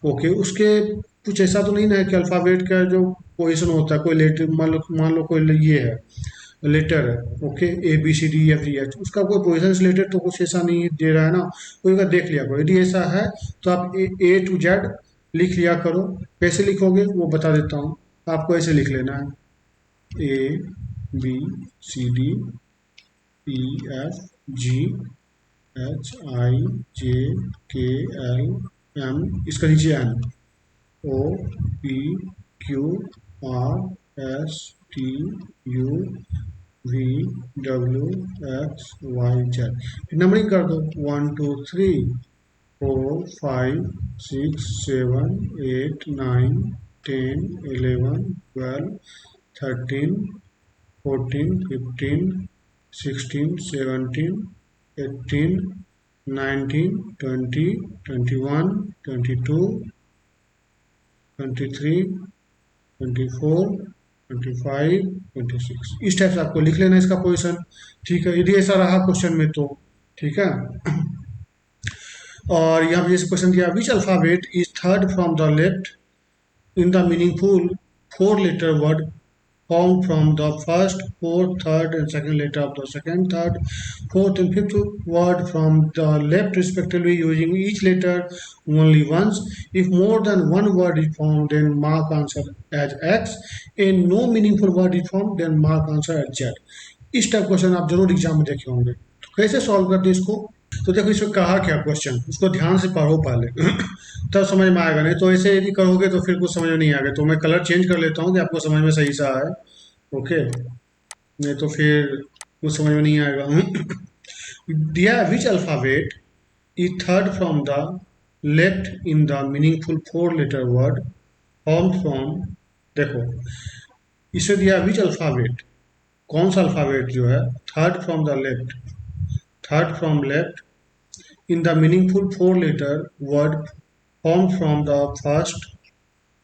ओके, उसके कुछ ऐसा तो नहीं ना है कि अल्फ़ाबेट का जो पोजीशन होता है, कोई लेटर मान लो कोई ये है, लेटर है, ओके, ABCDEFGH, उसका कोई पोजीशन रिलेटेड तो कुछ ऐसा नहीं दे रहा है ना, कोई का देख लिया करो, यदि ऐसा है तो आप A to Z लिख लिया करो। कैसे लिखोगे वो बता देता हूँ, आपको ऐसे लिख लेना है, ABCDEFGHIJKLM, इसका नीचे एन, OPQRSTUV WXYZ, नंबरिंग कर दो, 1 2 3 4 5 6 7 8 9 10 11 12 13 14 15 16 17 18 19 20 21 22 23 24 25 26, इस टाइप से आपको लिख लेना इसका पोजीशन, ठीक है, यदि ऐसा रहा क्वेश्चन में तो, ठीक है। और यहाँ पे जैसे क्वेश्चन दिया, which alphabet is third from the left in the meaningful 4 letter word formed from the first, fourth, third, and second letter of the second, third, fourth, and fifth word from the left respectively, using each letter only once. If more than one word is formed, then mark answer as X. And no meaningful word is formed, then mark answer as Z. इस type question आप जरूर exam में देखे होंगे। तो कैसे solve करते हैं इसको, तो देखो इसमें कहा क्या क्वेश्चन, उसको ध्यान से पढ़ो पहले तब समझ में आएगा, नहीं तो ऐसे यदि करोगे तो फिर कुछ समझ में नहीं आएगा। तो मैं कलर चेंज कर लेता हूँ कि आपको समझ में सही सा आए, ओके, नहीं तो फिर कुछ समझ में नहीं आएगा। दिया which alphabet is third from the left in the meaningful 4 letter word form from, देखो इसे दिया विच अल्फाबेट, कौन सा अल्फाबेट जो है third from the left, third from left in the meaningful 4 letter word formed from the first,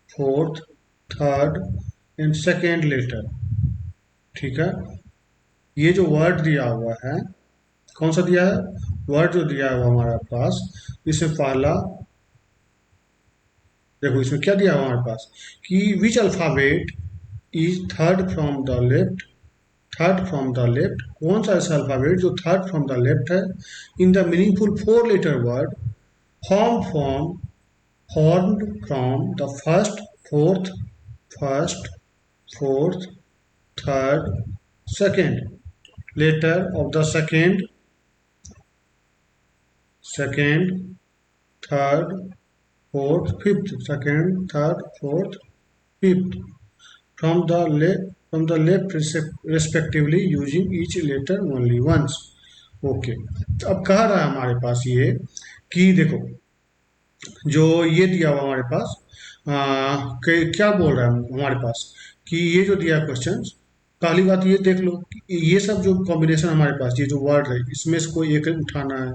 fourth, third and second letter, ठीक है। ये जो वर्ड दिया हुआ है, कौन सा दिया है, वर्ड जो दिया हुआ हमारे पास, इसमें पहला देखो, इसमें क्या दिया हुआ हमारे पास कि which alphabet is third from the left, third from the left, कौन सा ऐसा अल्फाबेट जो थर्ड फ्रॉम द लेफ्ट है, इन the meaningful 4 letter word form from formed from the fourth, third, second letter of the second, third, fourth, fifth, second, third, fourth, fifth, from the left respectively using each letter only once. Okay, अब कह रहा है हमारे पास ये कि देखो, जो ये दिया हुआ हमारे पास क्या बोल रहा है हमारे पास कि ये जो दिया क्वेश्चन, पहली बात ये देख लो कि ये सब जो कॉम्बिनेशन हमारे पास, ये जो वर्ड है, इसमें से कोई एक उठाना है,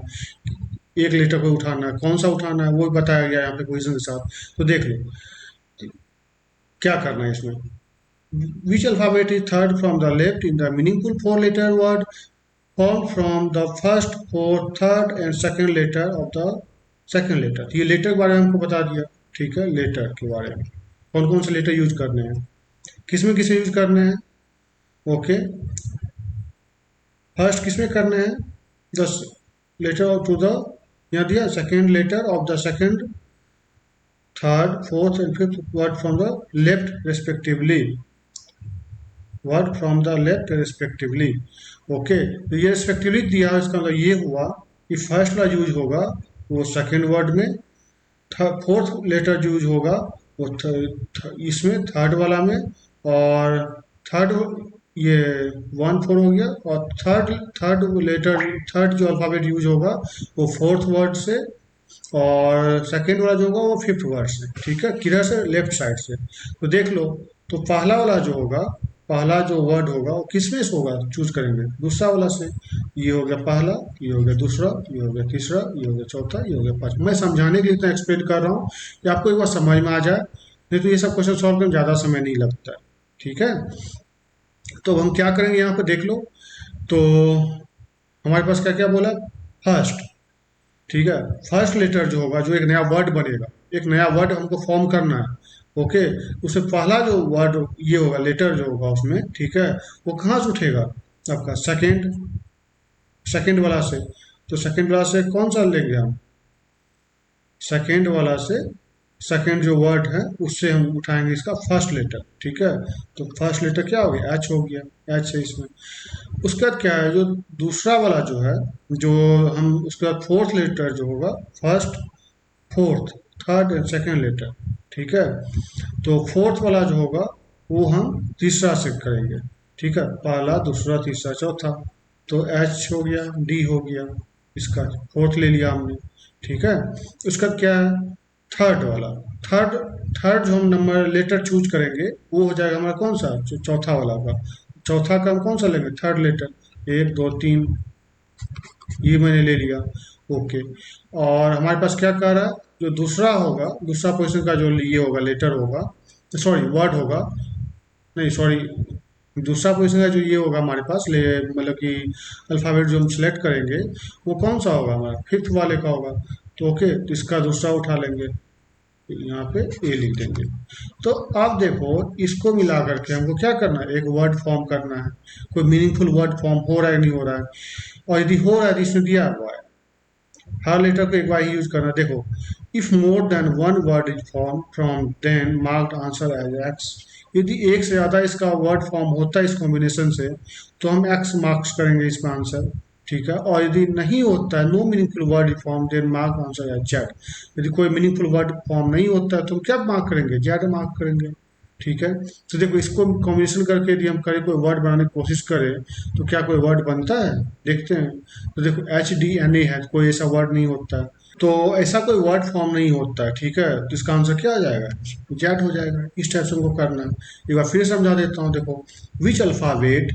एक लेटर को उठाना है, कौन सा उठाना है वो बताया गया है यहाँ पे क्वेश्चन के साथ। तो देख लो क्या करना है इसमें। Which alphabet is third from the left in the meaningful four letter word formed from the first, fourth, third and second letter of the second letter। ये लेटर के बारे में हमको बता दिया, ठीक है, लेटर के बारे में कौन कौन से लेटर यूज करने हैं, किस में किसे यूज करने हैं। ओके, फर्स्ट किस में करने हैं, द लेटर टू द, यहाँ दिया second letter of the second, third, fourth and fifth word from the left respectively, word from the left respectively. Okay, तो ये रेस्पेक्टिवली दिया है, इसका मतलब ये हुआ कि फर्स्ट वाला यूज होगा वो सेकेंड वर्ड में, फोर्थ लेटर यूज होगा वो इसमें थर्ड वाला में, और थर्ड ये 1 4 हो गया, और थर्ड लेटर, थर्ड जो अल्फाबेट यूज होगा वो फोर्थ वर्ड से, और सेकेंड वाला जो होगा वो फिफ्थ वर्ड से, ठीक है, किधर से, लेफ्ट साइड से। तो देख लो, तो पहला वाला जो होगा, पहला जो वर्ड होगा वो किस में से होगा, चूज करेंगे दूसरा वाला से। ये हो गया पहला, ये हो गया दूसरा, ये हो गया तीसरा, ये हो गया चौथा, ये हो गया पांचवा। मैं समझाने के लिए इतना एक्सप्लेन कर रहा हूँ कि आपको एक बार समझ में आ जाए, नहीं तो ये सब क्वेश्चन सॉल्व करने में ज़्यादा समय नहीं लगता है, ठीक है। तो हम क्या करेंगे, यहाँ पे देख लो, तो हमारे पास क्या क्या बोला, फर्स्ट, ठीक है, फर्स्ट लेटर जो होगा, जो एक नया वर्ड बनेगा, एक नया वर्ड हमको फॉर्म करना है। ओके, उससे पहला जो वर्ड ये होगा, लेटर जो होगा उसमें, ठीक है, वो कहाँ से उठेगा, आपका सेकेंड वाला से। तो सेकेंड वाला से कौन सा लेंगे हम, सेकेंड वाला से, सेकेंड जो वर्ड है उससे हम उठाएंगे इसका फर्स्ट लेटर, ठीक है। तो फर्स्ट लेटर क्या हो गया, एच हो गया, एच है इसमें। उसके बाद क्या है, जो दूसरा वाला जो है, जो हम उसके बाद फोर्थ लेटर जो होगा, first, fourth, third and second letter, ठीक है। तो फोर्थ वाला जो होगा वो हम तीसरा से करेंगे, ठीक है, पहला, दूसरा, तीसरा, चौथा। तो एच हो गया, डी हो गया, इसका फोर्थ ले लिया हमने, ठीक है। उसका क्या है, थर्ड वाला, थर्ड थर्ड जो हम नंबर लेटर चूज करेंगे वो हो जाएगा हमारा कौन सा, जो चौथा वाला का, चौथा का हम कौन सा लेंगे, थर्ड लेटर, 1 2 3, ये मैंने ले लिया। ओके, और हमारे पास क्या कह रहा है, जो दूसरा होगा, दूसरा पोजीशन का जो ये होगा, लेटर होगा, सॉरी वर्ड होगा, नहीं सॉरी, दूसरा पोजीशन का जो ये होगा हमारे पास, ले मतलब कि अल्फ़ाबेट जो हम सिलेक्ट करेंगे वो कौन सा होगा, हमारा फिफ्थ वाले का होगा। तो ओके, तो इसका दूसरा उठा लेंगे, यहाँ पे ए लिख देंगे। तो अब देखो, इसको मिला करके हमको क्या करना है, एक वर्ड फॉर्म करना है, कोई मीनिंगफुल वर्ड फॉर्म हो रहा है नहीं हो रहा है, और यदि हो रहा है तो इसमें दिया हुआ है, हर लेटर को एक बार ही यूज करना। देखो, if more then one word is form from then marked answer as X. यदि एक से ज़्यादा इसका वर्ड फॉर्म होता है इस कॉम्बिनेशन से, तो हम एक्स मार्क्स करेंगे इसका आंसर, ठीक है। और यदि नहीं होता है, no meaningful word is form, then mark answer as Z. यदि कोई मीनिंगफुल वर्ड फॉर्म नहीं होता है तो हम क्या मार्क करेंगे, जेड मार्क करेंगे, ठीक है। तो देखो, इसको कॉम्बिनेशन करके यदि हम करें, कोई वर्ड बनाने की कोशिश करें, तो क्या कोई वर्ड बनता है, देखते हैं। तो देखो, HDNA है, कोई ऐसा वर्ड नहीं होता है, तो ऐसा कोई वर्ड फॉर्म नहीं होता है, ठीक है। तो इसका आंसर क्या आ जाएगा, जेड हो जाएगा। इस टाइप से हमको करना है। एक बार फिर समझा देता हूँ, देखो, which alphabet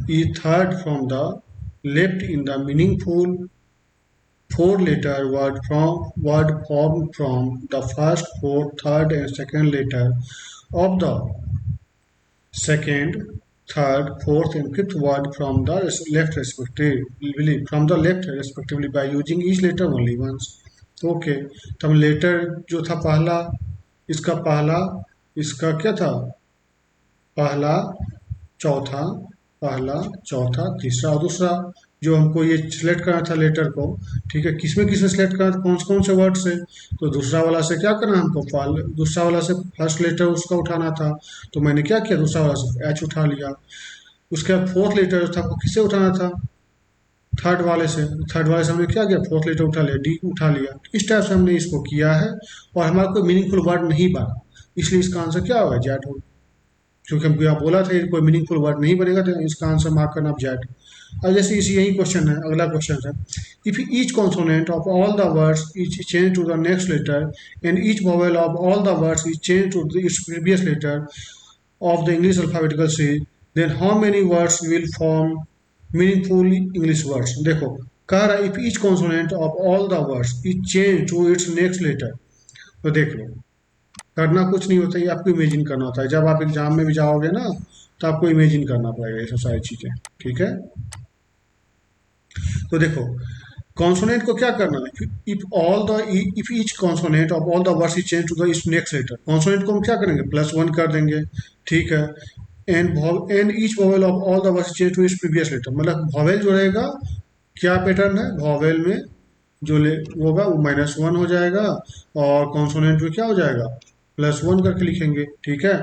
is third from the left in the meaningful four letter word formed from the first, fourth, third and second letter of the second, third, fourth and fifth word from the left respectively by using each letter only once। Okay, तो हम letter जो था पहला, इसका पहला, इसका क्या था, पहला, चौथा, पहला, चौथा, तीसरा। और दूसरा जो हमको ये सिलेक्ट करना था लेटर को, ठीक है, किसमें किसमें सिलेक्ट करना था, कौन कौन से वर्ड से। तो दूसरा वाला से क्या करना हमको, दूसरा वाला से फर्स्ट लेटर उसका उठाना था। तो मैंने क्या किया, दूसरा वाला से एच उठा लिया। उसके बाद फोर्थ लेटर था आपको किससे उठाना था, थर्ड वाले से। थर्ड वाले से हमने क्या किया, फोर्थ लेटर उठा लिया, डी उठा लिया। इस टाइप से हमने इसको किया है और हमारा कोई मीनिंगफुल वर्ड नहीं बना, इसलिए इसका आंसर क्या होगा, जेड होगा। क्योंकि हमको यहाँ बोला था ये कोई मीनिंगफुल वर्ड नहीं बनेगा, तो इसका आंसर मार्क करना आप जेड। अब जैसे इसी यही क्वेश्चन है, अगला क्वेश्चन है, if each consonant of all the words is change to the next letter and each vowel of all the words is change to its previous letter of the English alphabetical series, then how many words will form meaningful English words? देखो, कह रहा है if each consonant of all the words is changed to its next letter। तो देख लो, करना कुछ नहीं होता, ये आपको इमेजिन करना होता है। जब आप एग्जाम में भी जाओगे ना, तो आपको इमेजिन करना पड़ेगा ये सब सारी चीजें, ठीक है। तो देखो, कॉन्सोनेंट को क्या करना है, if each consonant of all the words is change to the its next letter, consonant को हम क्या करेंगे, +1 कर देंगे, ठीक है। And each vowel of all the words change to its previous letter, मतलब वॉवेल जो रहेगा, क्या पैटर्न है, वॉवेल में जो ले होगा वो -1 हो जाएगा, और कॉन्सोनेंट में क्या हो जाएगा, +1 करके लिखेंगे, ठीक है।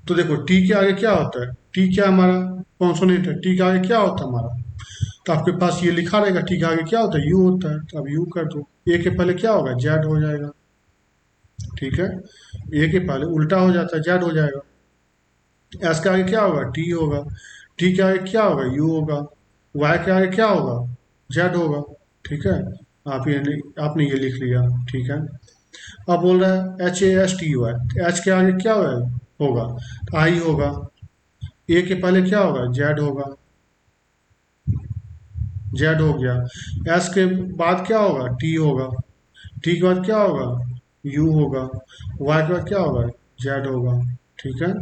तो देखो, टी के आगे क्या होता है, टी क्या हमारा कॉन्सोनेंट है, टी के आगे क्या होता है हमारा, तो आपके पास ये लिखा रहेगा, ठीक है, आगे क्या होता है, यू होता है, तो अब यू कर दो। ए के पहले क्या होगा, जेड हो जाएगा, ठीक है। ए के पहले उल्टा हो जाता है, जेड हो जाएगा। एस के आगे क्या होगा, टी होगा। टी के आगे क्या होगा, यू होगा। वाई के आगे क्या होगा, जेड होगा, ठीक है। आपने ये लिख लिया, ठीक है। अब बोल रहा है HASTUI, एच के आगे क्या होगा, आई होगा। ए के पहले क्या होगा, जेड होगा, जेड हो गया। एस के बाद क्या होगा, टी होगा। टी के बाद क्या होगा, यू होगा। वाई के बाद क्या होगा, जेड होगा, ठीक है।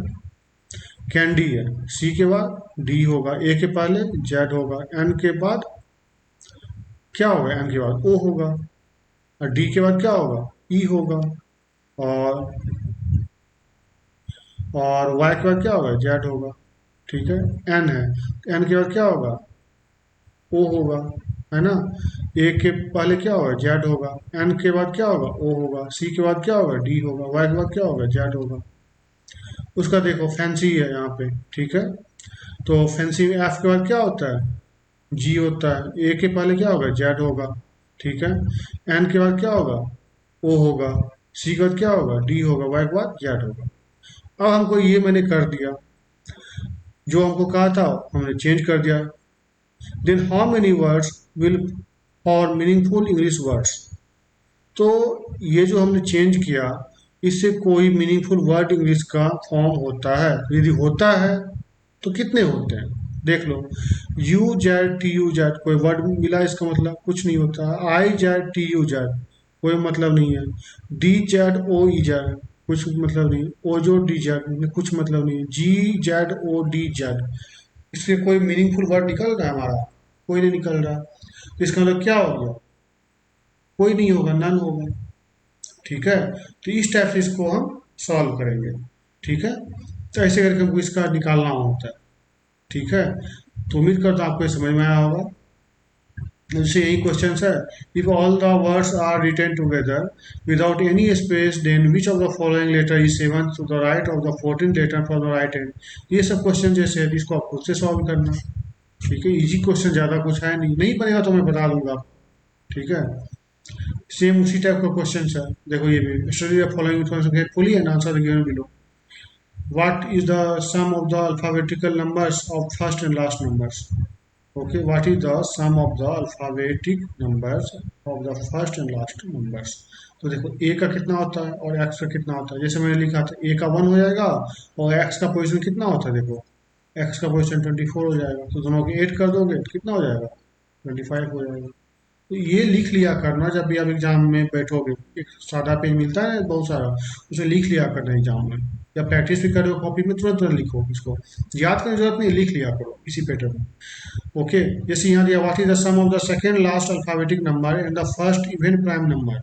कैंडी है, सी के बाद डी होगा, ए के पहले जेड होगा, एन के बाद क्या होगा, एन के बाद ओ होगा, और डी के बाद क्या होगा, ई होगा, और वाई के बाद क्या होगा, जेड होगा, ठीक है। एन है, एन के बाद क्या होगा, ओ होगा, है ना। ए के पहले क्या होगा, जेड होगा। एन के बाद क्या होगा, ओ होगा। सी के बाद क्या होगा, डी होगा। वाई के बाद क्या होगा, जेड होगा। उसका देखो फैंसी है यहाँ पे, ठीक है। तो फैंसी में एफ के बाद क्या होता है, जी होता है। ए के पहले क्या होगा, जेड होगा, ठीक है। एन के बाद क्या होगा, ओ होगा। सी के बाद क्या होगा, डी होगा। वाई के बाद जेड होगा। अब हमको ये मैंने कर दिया, जो हमको कहा था हमने चेंज कर दिया। then how many words will और मीनिंगफुल इंग्लिश वर्ड्स। तो ये जो हमने चेंज किया, इससे कोई मीनिंगफुल वर्ड इंग्लिश का फॉर्म होता है, यदि होता है तो कितने होते हैं, देख लो। U Z T U Z, कोई वर्ड मिला इसका मतलब कुछ नहीं होता। I Z T U Z, कोई मतलब नहीं है। D Z O E Z, कुछ मतलब नहीं। ओ जो डी जेड, कुछ मतलब नहीं। जी जेड ओ डी जेड, इससे कोई मीनिंगफुल वर्ड निकल रहा है हमारा, कोई नहीं निकल रहा। तो इसका मतलब क्या हो गया, कोई नहीं होगा, नन होगा, ठीक है। तो इस टाइप से इसको हम सॉल्व करेंगे, ठीक है। तो ऐसे करके हमको इसका निकालना होता है, ठीक है। तो उम्मीद करता हूँ आपको ये समझ में आया होगा। जैसे यही क्वेश्चन है, if all the words are written together without any space then which of the following letter is 7 to the right of the 14 letter for the right hand. ये सब क्वेश्चन जैसे है, इसको आप खुद से सॉल्व करना, ठीक है। इजी क्वेश्चन, ज़्यादा कुछ है नहीं, नहीं बनेगा तो मैं बता दूंगा आपको, ठीक है। सेम उसी टाइप का क्वेश्चन है, देखो ये भी, study the following information carefully and answer the given below. What is the sum of the alphabetical numbers of first and last numbers. Okay, what is the sum of the alphabetic numbers of the first and last numbers. तो देखो ए का कितना होता है और x का कितना होता है, जैसे मैंने लिखा था ए का 1 हो जाएगा, और एक्स का पोजीशन कितना होता है, देखो एक्स का पोजीशन 24 हो जाएगा, तो दोनों के 8 कर दोगे तो कितना हो जाएगा, 25 हो जाएगा। तो ये लिख लिया करना, जब भी आप एग्जाम में बैठोगे, एक सादा पेज मिलता है बहुत सारा, उसे लिख लिया करना एग्जाम में, या प्रैक्टिस भी करो कॉपी में, तुरंत तुरंत लिखो, इसको याद करने की जरूरत नहीं, लिख लिया करो इसी पैटर्न में। ओके, जैसे यहाँ दिया, what is the sum of the second last alphabetic number and the first even prime number,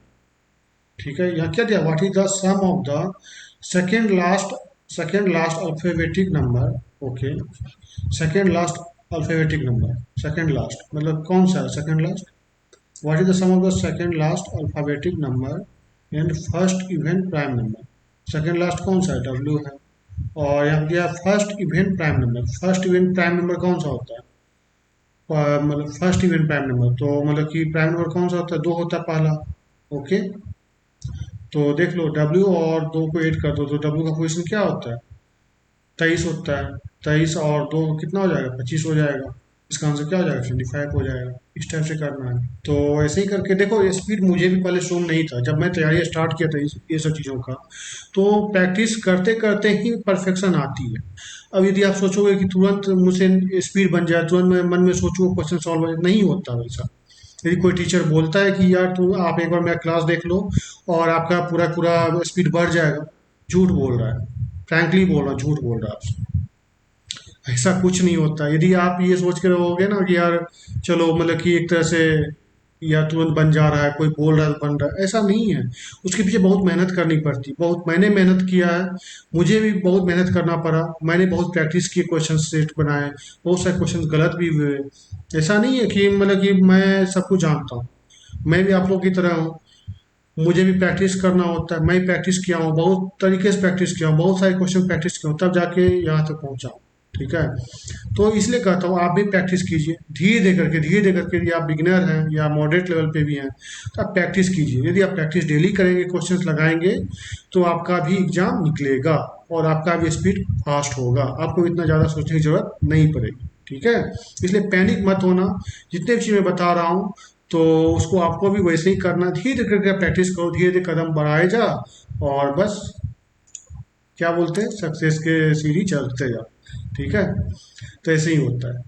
ठीक है। यहाँ क्या दिया, what is the sum of the second last alphabetic number, okay, second last alphabetic number, second last मतलब कौन सा है second last? What is the sum of the second last alphabetic number and first even prime number? Second last कौन सा है? W है। और यहाँ दिया first even prime number. First even prime number कौन सा होता है? मतलब फर्स्ट इवन प्राइम नंबर तो मतलब कि प्राइम नंबर कौन सा होता है? दो होता है पहला। ओके, तो देख लो डब्ल्यू और दो को ऐड कर दो तो डब्ल्यू का पोजीशन क्या होता है? 23 होता है। 23 और दो कितना हो जाएगा? 25 हो जाएगा। इसका आंसर क्या हो जाएगा? 25 हो जाएगा। इस टाइप से करना है। तो ऐसे ही करके देखो, ये स्पीड मुझे भी पहले शो नहीं था जब मैं तैयारी स्टार्ट किया था ये सब चीज़ों का। तो प्रैक्टिस करते करते ही परफेक्शन आती है। अब यदि आप सोचोगे कि तुरंत मुझसे स्पीड बन जाए, तुरंत मैं मन में सोचूं क्वेश्चन सॉल्व हो जाए, नहीं होता वैसा। यदि कोई टीचर बोलता है कि यार तू आप एक बार मेरा क्लास देख लो और आपका पूरा पूरा स्पीड बढ़ जाएगा, झूठ बोल रहा है। फ्रैंकली बोल रहा, झूठ बोल रहा है। ऐसा कुछ नहीं होता। यदि आप ये सोच के रहोगे ना कि यार चलो मतलब कि एक तरह से या तुरंत बन जा रहा है, कोई बोल रहा है तो बन रहा है, ऐसा नहीं है। उसके पीछे बहुत मेहनत करनी पड़ती, बहुत मैंने मेहनत किया है। मुझे भी बहुत मेहनत करना पड़ा। मैंने बहुत प्रैक्टिस की, क्वेश्चन सेट बनाए, बहुत सारे क्वेश्चन गलत भी हुए। ऐसा नहीं है कि मतलब कि मैं सब कुछ जानता हूँ। मैं भी आप लोगों की तरह हूँ। मुझे भी प्रैक्टिस करना होता है। मैं भी प्रैक्टिस किया हूँ, बहुत तरीके से प्रैक्टिस किया हूँ, बहुत सारे क्वेश्चन प्रैक्टिस किया हूँ, तब जाके यहाँ तक पहुँचा हूँ। ठीक है, तो इसलिए कहता हूँ आप भी प्रैक्टिस कीजिए धीरे धीरे करके, धीरे धीरे करके। यदि आप बिगिनर हैं या मॉडरेट लेवल पे भी हैं तो आप प्रैक्टिस कीजिए। यदि आप प्रैक्टिस डेली करेंगे, क्वेश्चंस लगाएंगे, तो आपका भी एग्जाम निकलेगा और आपका भी स्पीड फास्ट होगा। आपको इतना ज़्यादा सोचने की जरूरत नहीं पड़ेगी। ठीक है, इसलिए पैनिक मत होना। जितने भी चीज़ मैं बता रहा हूँ तो उसको आपको भी वैसे ही करना। धीरे धीरे करके प्रैक्टिस करो, धीरे धीरे कदम बढ़ाए जा, और बस क्या बोलते हैं, सक्सेस के सीढ़ी चढ़ते जा। ठीक है, तो ऐसे ही होता है।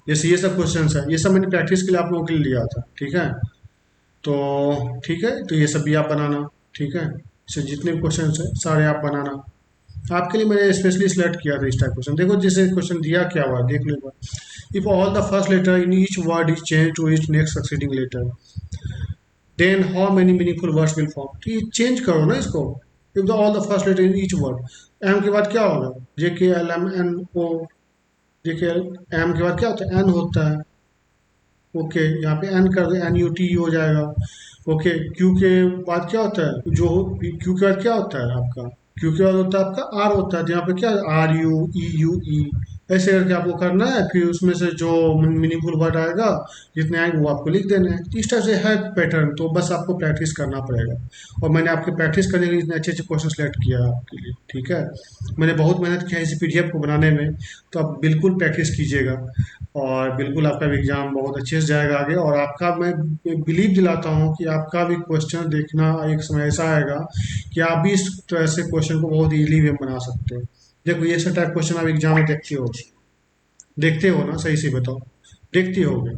जैसे ये सब क्वेश्चंस है, ये सब मैंने प्रैक्टिस के लिए आप लोगों के लिए लिया था। ठीक है, तो ठीक है, तो ये सब भी आप बनाना। ठीक है, इससे जितने भी क्वेश्चन है सारे आप बनाना। आपके लिए मैंने स्पेशली सिलेक्ट किया था इस टाइप क्वेश्चन। देखो जैसे क्वेश्चन दिया क्या हुआ देख लो एक बार। If all the first letter in each word is change to each next succeeding letter, then how many meaningful words will form. तो ये चेंज करो ना इसको। If the all the first letter in each word, M के बाद क्या होगा? J K L M N O. J K L M के बाद क्या होता है? एन होता है। ओके, यहाँ पे एन कर दो, एन यू टी हो जाएगा। ओके, क्यू के बाद क्या होता है? जो क्यू के बाद क्या होता है आपका? क्यू के बाद होता है आपका आर होता है। तो यहाँ पे क्या R U E U E, ऐसे करके आपको करना है। फिर उसमें से जो मीनिंगफुल वर्ड आएगा, जितने आएंगे वो आपको लिख देना है। तो इस तरह से है पैटर्न, तो बस आपको प्रैक्टिस करना पड़ेगा। और मैंने आपके प्रैक्टिस करने के लिए इतने अच्छे अच्छे क्वेश्चन सेलेक्ट किया है आपके लिए। ठीक है, मैंने बहुत मेहनत किया है इस पीडीएफ को बनाने में। तो आप बिल्कुल प्रैक्टिस कीजिएगा और बिल्कुल आपका भी एग्जाम बहुत अच्छे से जाएगा आगे। और आपका मैं बिलीव दिलाता हूँ कि आपका भी क्वेश्चन देखना एक समय ऐसा आएगा कि आप भी इस तरह से क्वेश्चन को बहुत इजीली वे बना सकते हो। देखो ये सब टाइप क्वेश्चन आप एग्जाम में देखते हो ना? सही से बताओ, देखते होगे?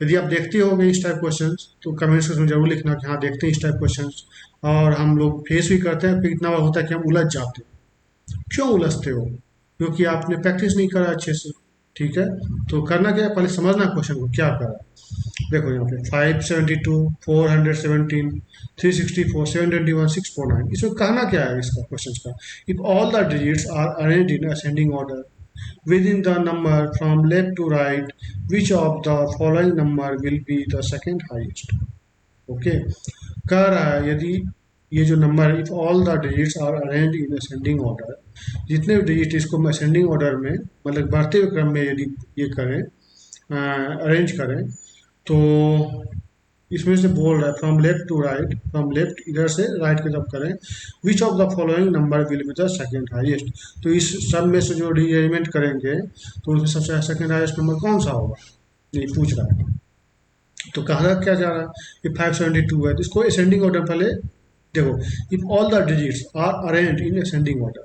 यदि आप देखते होगे इस टाइप क्वेश्चंस तो कमेंट सेक्शन में जरूर लिखना कि हाँ देखते हैं इस टाइप क्वेश्चंस। और हम लोग फेस भी करते हैं, फिर इतना बार होता है कि हम उलझ जाते हैं। क्यों उलझते हो? क्योंकि आपने प्रैक्टिस नहीं करा अच्छे से। ठीक है, तो करना क्या है, पहले समझना क्वेश्चन को क्या करा है। देखो यहाँ पे 572, 417, 364, 721, 649, इसमें कहना क्या है इसका क्वेश्चन का? If all the digits are arranged in ascending order within the number from left to right, which of the following number will be the second highest? Okay, कह रहा है यदि ये जो number, if all the digits are arrange in ascending order, जितने भी digit इसको हम असेंडिंग ऑर्डर में मतलब बढ़ते हुए क्रम में यदि ये करें, अरेंज करें, तो इसमें से बोल रहा है from left to right, from left इधर से राइट की तरफ करें, which of the following number will be the second highest. तो इस सब में से जो रीअरेंजमेंट करेंगे तो उसमें सबसे सेकेंड हाईएस्ट नंबर कौन सा होगा, ये पूछ रहा है। तो कहा क्या जा रहा है कि 572 है, तो इसको असेंडिंग ऑर्डर पहले देखो। If all the digits are arranged in ascending order,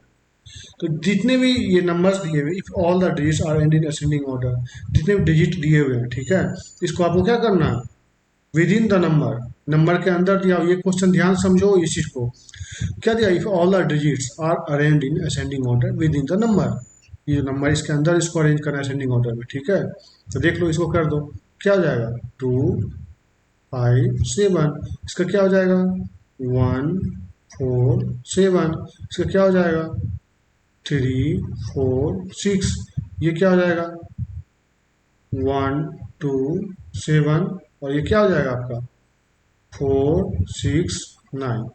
तो जितने भी ये नंबर्स दिए हुए, if all the digits are arranged in ascending order, जितने भी डिजिट दिए हुए हैं, ठीक है, इसको आपको क्या करना है? With in the number, number के अंदर दिया। ये क्वेश्चन ध्यान समझो इस चीज को। क्या दिया? If all the digits are arranged in ascending order within the number, ये नंबर इसके अंदर इसको अरेंज करना है असेंडिंग ऑर्डर में। ठीक है, तो देख लो इसको कर दो, क्या हो जाएगा? 2, 5, 7, इसका क्या हो जाएगा? 1, 4, 7, इसका क्या हो जाएगा? 3 4 6, ये क्या हो जाएगा 1 2 7, और ये क्या हो जाएगा आपका 4 6 9।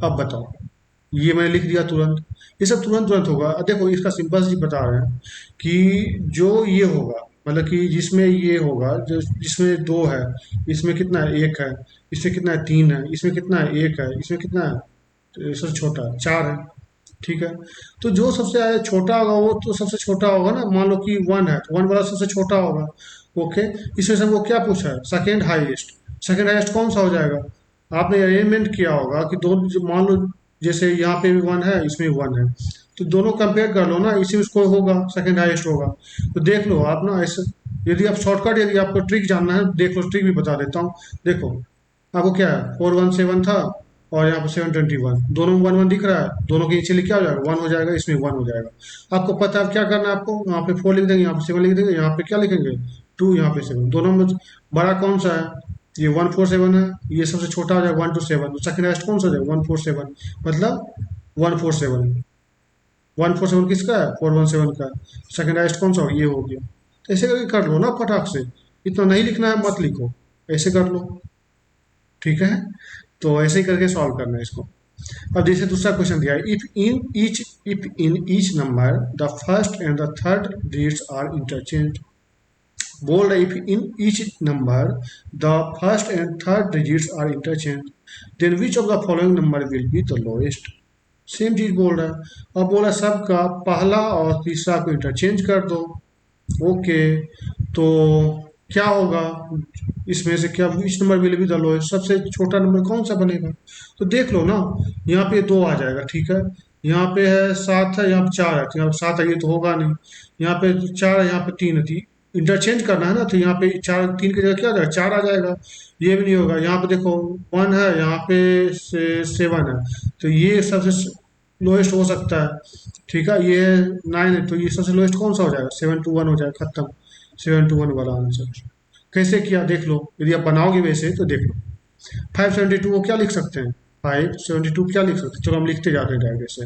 अब बताओ, ये मैंने लिख दिया तुरंत, ये सब तुरंत तुरंत होगा। अब देखो इसका सिंपल सी बता रहे हैं कि जो ये होगा, मतलब कि जिसमें ये होगा, जो जिसमें दो है, इसमें कितना है एक है, इसमें कितना है तीन है, इसमें कितना है एक है, इसमें कितना है, तो ये सबसे छोटा है चार है। ठीक है, तो जो सबसे छोटा होगा वो तो सबसे छोटा होगा ना, मान लो कि वन है तो वन वाला सबसे छोटा होगा। ओके, इसमें से वो क्या पूछा है, सेकेंड हाईएस्ट। सेकेंड हाईएस्ट कौन सा हो जाएगा, आपने अरेंजमेंट किया होगा कि दो, मान लो जैसे यहाँ पे भी वन है इसमें भी वन है, तो दोनों कंपेयर कर लो ना, इसी में उसको होगा सेकंड हाईएस्ट होगा। तो देख लो आप ना ऐसे, यदि आप शॉर्टकट, यदि आपको ट्रिक जानना है देख लो, ट्रिक भी बता देता हूँ। देखो आपको क्या है, 417 था और यहाँ पे 721, दोनों में वन वन दिख रहा है, दोनों के नीचे लिख क्या हो जाएगा वन हो जाएगा, इसमें वन हो जाएगा। आपको पता है अब क्या करना है, आपको यहाँ पे 4 लिख देंगे, यहाँ पे 7 लिख देंगे, यहाँ पे क्या लिखेंगे 2, यहाँ पे 7, दोनों में बड़ा कौन सा है, ये 147 है, ये सबसे छोटा हो जाएगा 127, तो सेकंड हाईएस्ट कौन सा हो जाएगा 147, मतलब 147। 147 किसका है 417 का, सेकंड हाईएस्ट कौन सा हो, ये हो गया। तो ऐसे करके कर लो ना फटाक से, इतना नहीं लिखना है मत लिखो, ऐसे कर लो। ठीक है, तो ऐसे ही करके सॉल्व करना है इसको। अब जैसे दूसरा क्वेश्चन दिया है, if in each number the first and the third digits are interchange. बोल रहा है if in each number the first and third digits are interchange, then which of the following number will be the lowest. Same चीज बोल रहा है, अब बोला सबका पहला और तीसरा को इंटरचेंज कर दो। ओके, तो क्या होगा, इसमें से क्या which number will be the lowest, सबसे छोटा नंबर कौन सा बनेगा। तो देख लो ना, यहाँ पे दो आ जाएगा, ठीक है, यहाँ पे है सात है, यहाँ पे चार है, तो यहाँ पे सात है, ये तो होगा नहीं। यहाँ पे चार है, यहाँ पे तीन है, इंटरचेंज करना है ना, तो यहाँ पे चार, तीन की जगह क्या आ जाएगा चार आ जाएगा, ये भी नहीं होगा। यहाँ पे देखो वन है, यहाँ पे सेवन है, तो ये सबसे लोएस्ट हो सकता है। ठीक है, ये नाइन है, तो ये सबसे लोएस्ट कौन सा हो जाएगा 721 हो जाएगा, खत्म। 721 वाला आंसर। कैसे किया देख लो, यदि आप बनाओगे वैसे तो देख लो। 572 को क्या लिख सकते हैं, 572 क्या लिख सकते हैं, चलो हम लिखते जाते हैं डायरेक्ट ऐसे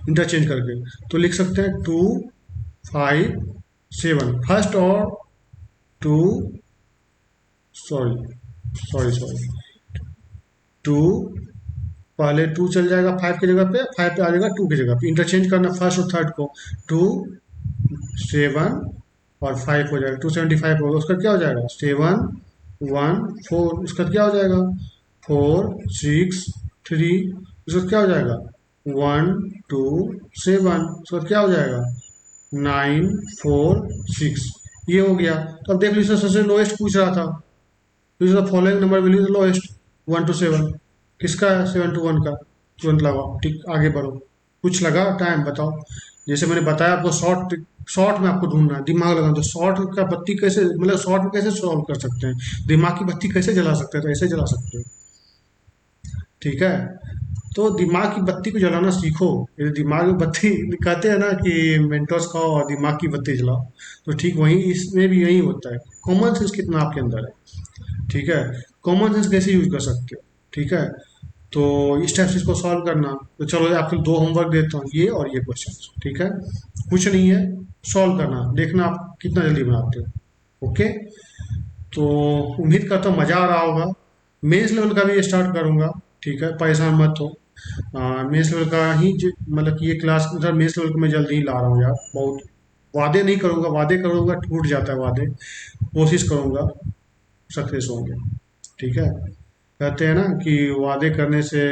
इंटरचेंज करके। तो लिख सकते हैं 2 5 7, फर्स्ट और टू, सॉरी 2, पहले टू चल जाएगा फाइव की जगह पे, फाइव पे आ जाएगा टू की जगह पे, इंटरचेंज करना फर्स्ट और थर्ड को। 2 7 और 5 हो जाएगा, 275 होगा, उसका क्या हो जाएगा 7 1 4, उसका क्या हो जाएगा 4 6 3, उसका क्या हो जाएगा 1 2 7, उसका क्या हो जाएगा 9 4 6, ये हो गया। तो अब देख लीजिए सबसे लोएस्ट पूछ रहा था, तो following number will is lowest 1 to 7, किसका है 7 to 1 का। तुरंत लगाओ, ठीक आगे बढ़ो, कुछ लगा टाइम बताओ। जैसे मैंने बताया आपको, शॉर्ट शॉर्ट में आपको ढूंढना है, दिमाग लगाना, तो शॉर्ट का बत्ती कैसे, मतलब शॉर्ट में कैसे सॉल्व कर सकते हैं, दिमाग की बत्ती कैसे जला सकते हैं, तो ऐसे जला सकते हैं। ठीक है, तो दिमाग की बत्ती को जलाना सीखो। ये दिमाग में बत्ती कहते हैं ना कि मेंटोस खाओ और दिमाग की बत्ती जलाओ, तो ठीक वही इसमें भी यही होता है। कॉमन सेंस कितना आपके अंदर है, ठीक है, कॉमन सेंस कैसे यूज कर सकते हो। ठीक है, तो इस टाइप से इसको सॉल्व करना। तो चलो आपको दो होमवर्क देता हूँ, ये और ये क्वेश्चन। ठीक है, कुछ नहीं है, सॉल्व करना, देखना आप कितना जल्दी बनाते हो। ओके, तो उम्मीद करता हूँ मज़ा आ रहा होगा। मेंस लेवल का भी स्टार्ट करूँगा, ठीक है, परेशान मत हो। मेंस लेवल का ही मतलब कि ये क्लास, मतलब मेंस लेवल को मैं जल्दी ही ला रहा हूँ यार, बहुत वादे नहीं करूँगा, वादे करूँगा टूट जाता है वादे, कोशिश करूँगा सक्सेस होंगे। ठीक है, कहते हैं ना कि वादे करने से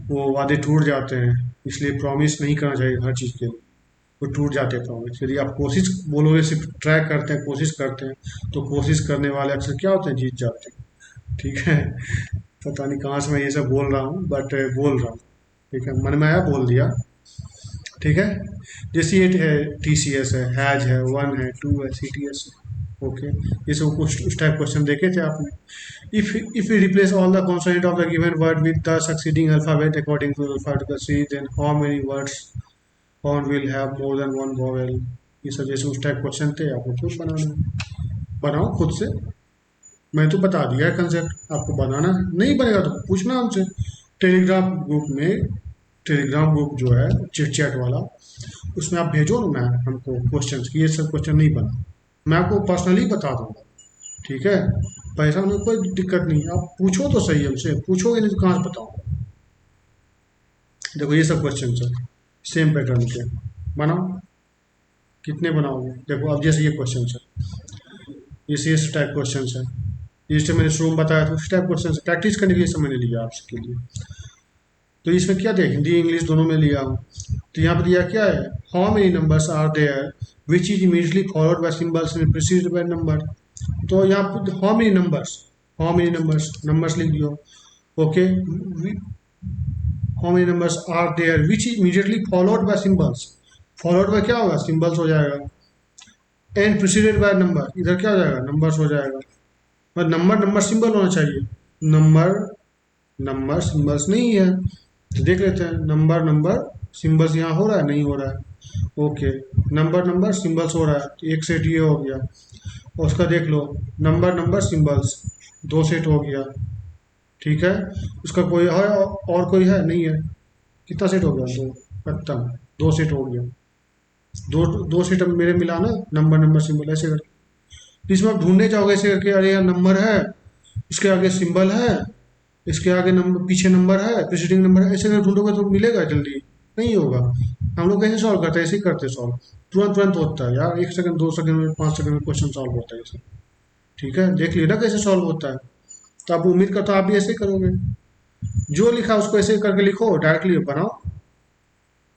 वो वादे टूट जाते हैं, इसलिए प्रॉमिस नहीं करना चाहिए हर चीज़ के लिए, वो टूट जाते हैं प्रॉमिस। यदि आप कोशिश बोलोगे, सिर्फ ट्राई करते हैं, कोशिश करते हैं, तो कोशिश करने वाले अक्सर क्या होते हैं, जीत जाते हैं। ठीक है, पता नहीं कहाँ से मैं ये सब बोल रहा हूँ, बट बोल रहा हूँ। ठीक है, मन में आया बोल दिया। ठीक है, जैसे ये है टी सी एस है, हैज है, वन है, टू है, सी टी एस है। ओके, ये सब कुछ उस टाइप क्वेश्चन देखे थे आपने। If we replace all the consonant of the given word with the succeeding alphabet according to the alphabetical series, then how many words found will have more than one vowel? ये सब जैसे उस type question थे, आपको खुद बनाना है, बनाओ खुद से। मैं तो बता दिया है कंसेप्ट, आपको बनाना है। नहीं बनेगा तो पूछना हमसे टेलीग्राम ग्रुप में, टेलीग्राम ग्रुप जो है चिट चैट वाला, उसमें आप भेजो ना मैं हमको क्वेश्चन कि ये सब क्वेश्चन नहीं बना, मैं आपको पर्सनली बता दूंगा। ठीक है, पैसा में कोई दिक्कत नहीं है, आप पूछो तो सही हमसे, पूछोगे नहीं तो कहाँ से बताओ। देखो ये सब क्वेश्चन है सेम पैटर्न के, बनाओ। कितने बनाओगे? देखो अब जैसे ये क्वेश्चन है, इस टाइप क्वेश्चन है, जैसे मैंने शुरू में बताया था उस टाइप क्वेश्चन से प्रैक्टिस करने के लिए सब मैंने लिया आपके लिए। तो इसमें क्या दिया, हिंदी इंग्लिश दोनों में लिया हूँ। तो यहाँ पर दिया क्या है, how many numbers are there which is immediately followed by symbols and preceded by number. तो यहाँ पर हाउ मेनी नंबर्स नंबर्स लिख दियो। Okay, how many numbers are there which is immediately followed by symbols, followed by क्या होगा, symbols हो जाएगा, and preceded by number, इधर क्या हो जाएगा, नंबर्स हो जाएगा। पर नंबर नंबर सिंबल होना चाहिए, नंबर नंबर सिंबल्स नहीं है। तो देख लेते हैं, नंबर नंबर सिंबल्स यहाँ हो रहा है, नहीं हो रहा है। ओके, नंबर नंबर सिंबल्स हो रहा है, तो एक सेट ये हो गया। और उसका देख लो, नंबर नंबर सिंबल्स दो सेट हो गया। ठीक है, उसका कोई है और कोई है नहीं है, कितना सेट हो गया, दो, खत्म, दो सेट हो गया। दो दो सेट अब मेरे मिला ना, नंबर नंबर सिंबल ऐसे करके। तो इसमें आप ढूंढने जाओगे ऐसे करके, अरे यार नंबर है, इसके आगे सिंबल है, इसके आगे नंबर, पीछे नंबर है, प्रीसीडिंग नंबर है, ऐसे करके ढूंढोगे तो मिलेगा जल्दी? नहीं होगा। हम लोग कैसे सॉल्व करते हैं, ऐसे ही करते सॉल्व, तुरंत तुरंत होता है यार, 1 सेकंड 2 सेकंड में 5 सेकंड में क्वेश्चन सॉल्व होता है ऐसे। ठीक है, देख लिया ना कैसे सॉल्व होता है। तो आप उम्मीद करता हूँ आप भी ऐसे ही करोगे, जो लिखा उसको ऐसे करके लिखो, डायरेक्टली बनाओ।